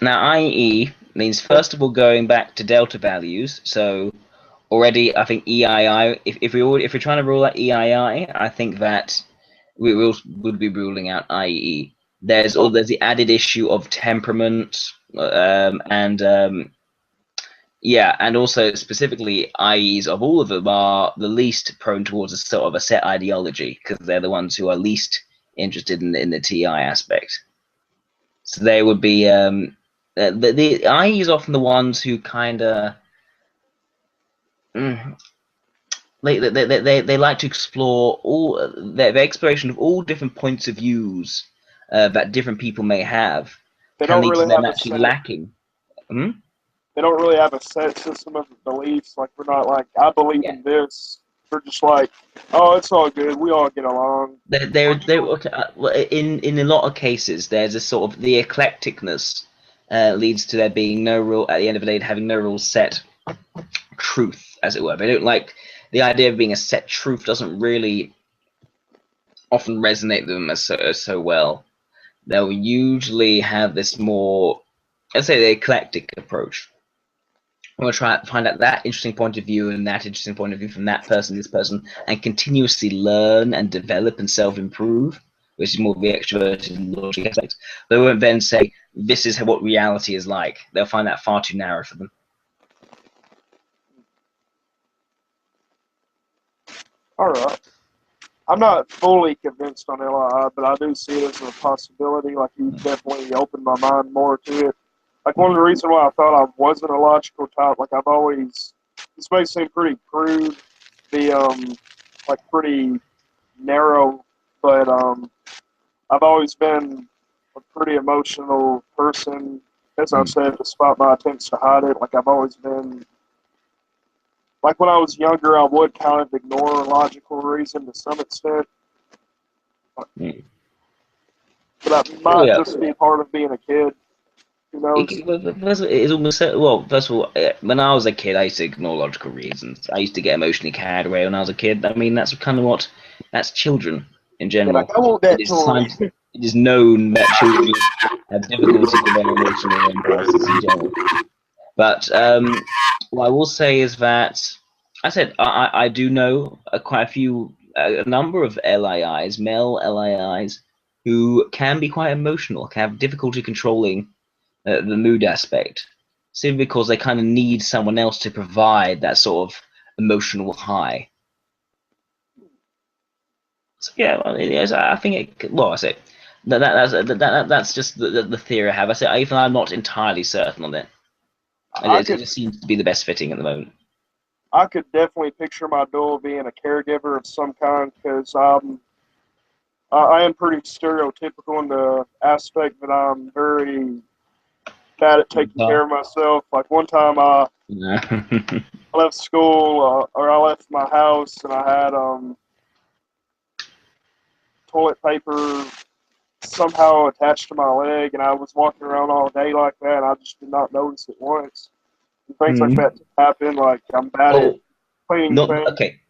Now, IE means first of all going back to delta values. So already, I think EII. If we're trying to rule out EII, I think that would be ruling out IE. There's the added issue of temperament, and yeah, and also specifically IEs of all of them are the least prone towards a sort of a set ideology because they're the ones who are least interested in the TI aspect. So they would be the IE is often the ones who kind of they like to explore all their exploration of all different points of views that different people may have They can don't lead to really them have a actually set. lacking. Hmm? They don't really have a set system of beliefs. Like we're not like I believe Yeah, in this. We're just like, oh, it's all good. We all get along. in a lot of cases there's a sort of the eclecticness leads to there being no rule at the end of the day, having no real set truth, as it were. They don't like the idea of being a set truth doesn't really often resonate with them so well. They'll usually have this more, let's say, the eclectic approach. We'll try to find out that interesting point of view and that interesting point of view from that person, this person, and continuously learn and develop and self-improve, which is more the extroverted logic aspect. They won't then say, this is what reality is like. They'll find that far too narrow for them. All right. I'm not fully convinced on LII, but I do see it as a possibility. Like you definitely opened my mind more to it. Like one of the reasons why I thought I wasn't a logical type, like I've always, this may seem pretty crude, be like pretty narrow, but I've always been a pretty emotional person. As I've said, despite my attempts to hide it, like I've always been. Like when I was younger, I would kind of ignore logical reason to some extent, Mm. but that Oh, might yeah. just be part of being a kid. Who knows? First of all, it's almost well. First of all, when I was a kid, I used to ignore logical reasons. I used to get emotionally carried away when I was a kid. I mean, that's kind of that's children in Yeah, like general. I want It that is toy. it is known that children have difficulty with their emotional impulses in general. But what I will say is that I do know quite a few, a number of LIIs, male LIIs, who can be quite emotional, can have difficulty controlling the mood aspect, simply because they kind of need someone else to provide that sort of emotional high. So yeah, well, I think it. Well, I say that's just the theory I have. I say even I'm not entirely certain on it. I It could just seems to be the best fitting at the moment. I could definitely picture my dual being a caregiver of some kind because I am pretty stereotypical in the aspect that I'm very bad at taking care of myself. Like one time Yeah. I left school or I left my house and I had toilet paper somehow attached to my leg, and I was walking around all day like that, and I just did not notice it once. And things like Mm. that happen. Like I'm bad at Well, cleaning not things. okay.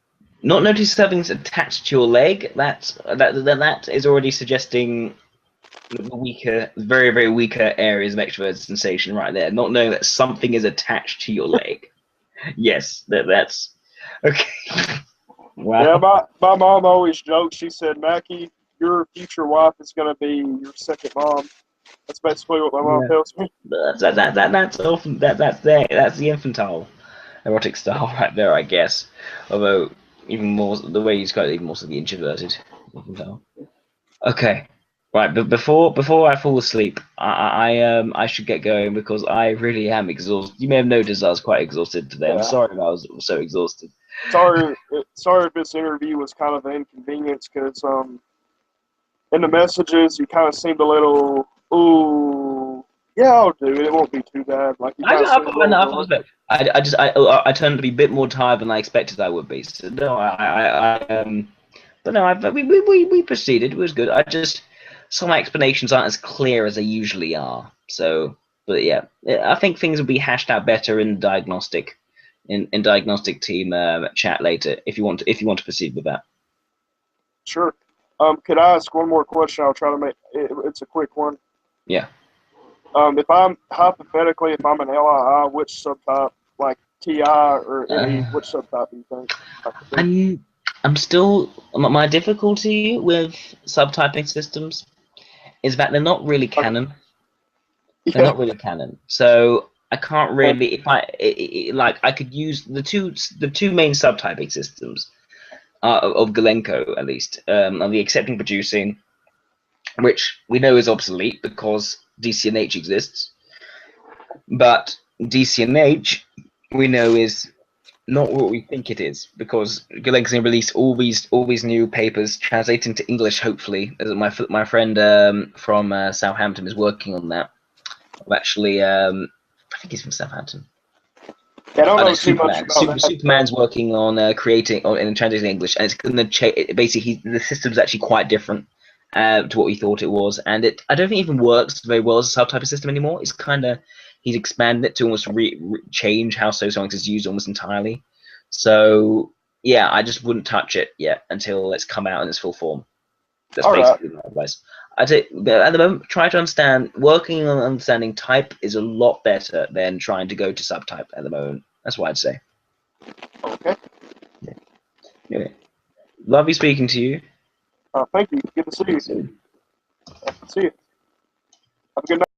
Not notice something's attached to your leg. That is already suggesting the weaker, very very weaker areas of extroverted sensation right there. Not knowing that something is attached to your leg. Yes, that's okay. Yeah, Wow. my mom always joked. She said, "Mackie, your future wife is going to be your second mom." That's basically what my mom Yeah. tells me. That's often that's the infantile erotic style right there, I guess. Although even more the way he's got it, even more so the introverted infantile. Okay. Right, but before I fall asleep, I should get going because I really am exhausted. You may have noticed I was quite exhausted today. I'm Yeah. sorry if I was so exhausted. Sorry if this interview was kind of an inconvenience because in the messages you kind of seemed a little, ooh, yeah, I'll do it. It won't be too bad. Like you kind of seemed a little I reluctant. I turned to be a bit more tired than I expected I would be. So no, but no, we proceeded. It was good. I just some explanations aren't as clear as they usually are. So, but yeah, I think things will be hashed out better in diagnostic, in diagnostic team chat later. If you want to proceed with that. Sure. Could I ask one more question? I'll try to make it's a quick one. Yeah. If I'm hypothetically, if I'm an LII, which subtype, like TI or ME, Uh, which subtype do you think I could be? I'm still my difficulty with subtyping systems is that they're not really Okay. canon. They're Yeah. not really canon. So I can't Okay. really if like I could use the two main subtyping systems of Galenko at least are the accepting producing, which we know is obsolete because DCNH exists, but DCNH we know is not what we think it is, because Google's going to release all these new papers translating to English. Hopefully, as my friend from Southampton is working on that. Actually, I think he's from Southampton. Yeah, I don't Oh, no, know too much Superman. about that. Superman's working on creating and translating English, and it's going to basically the system's actually quite different to what we thought it was, and I don't think it even works very well as a subtype system anymore. It's kind of he's expanded it to almost change how sociolinguistics is used almost entirely. So yeah, I just wouldn't touch it yet until it's come out in its full form. That's All right. basically my advice. I'd say at the moment, try to understand. Working on understanding type is a lot better than trying to go to subtype at the moment. That's what I'd say. Okay. Yeah. Anyway, lovely speaking to you. Thank you. Good to see you. Soon. See you. Have a good night.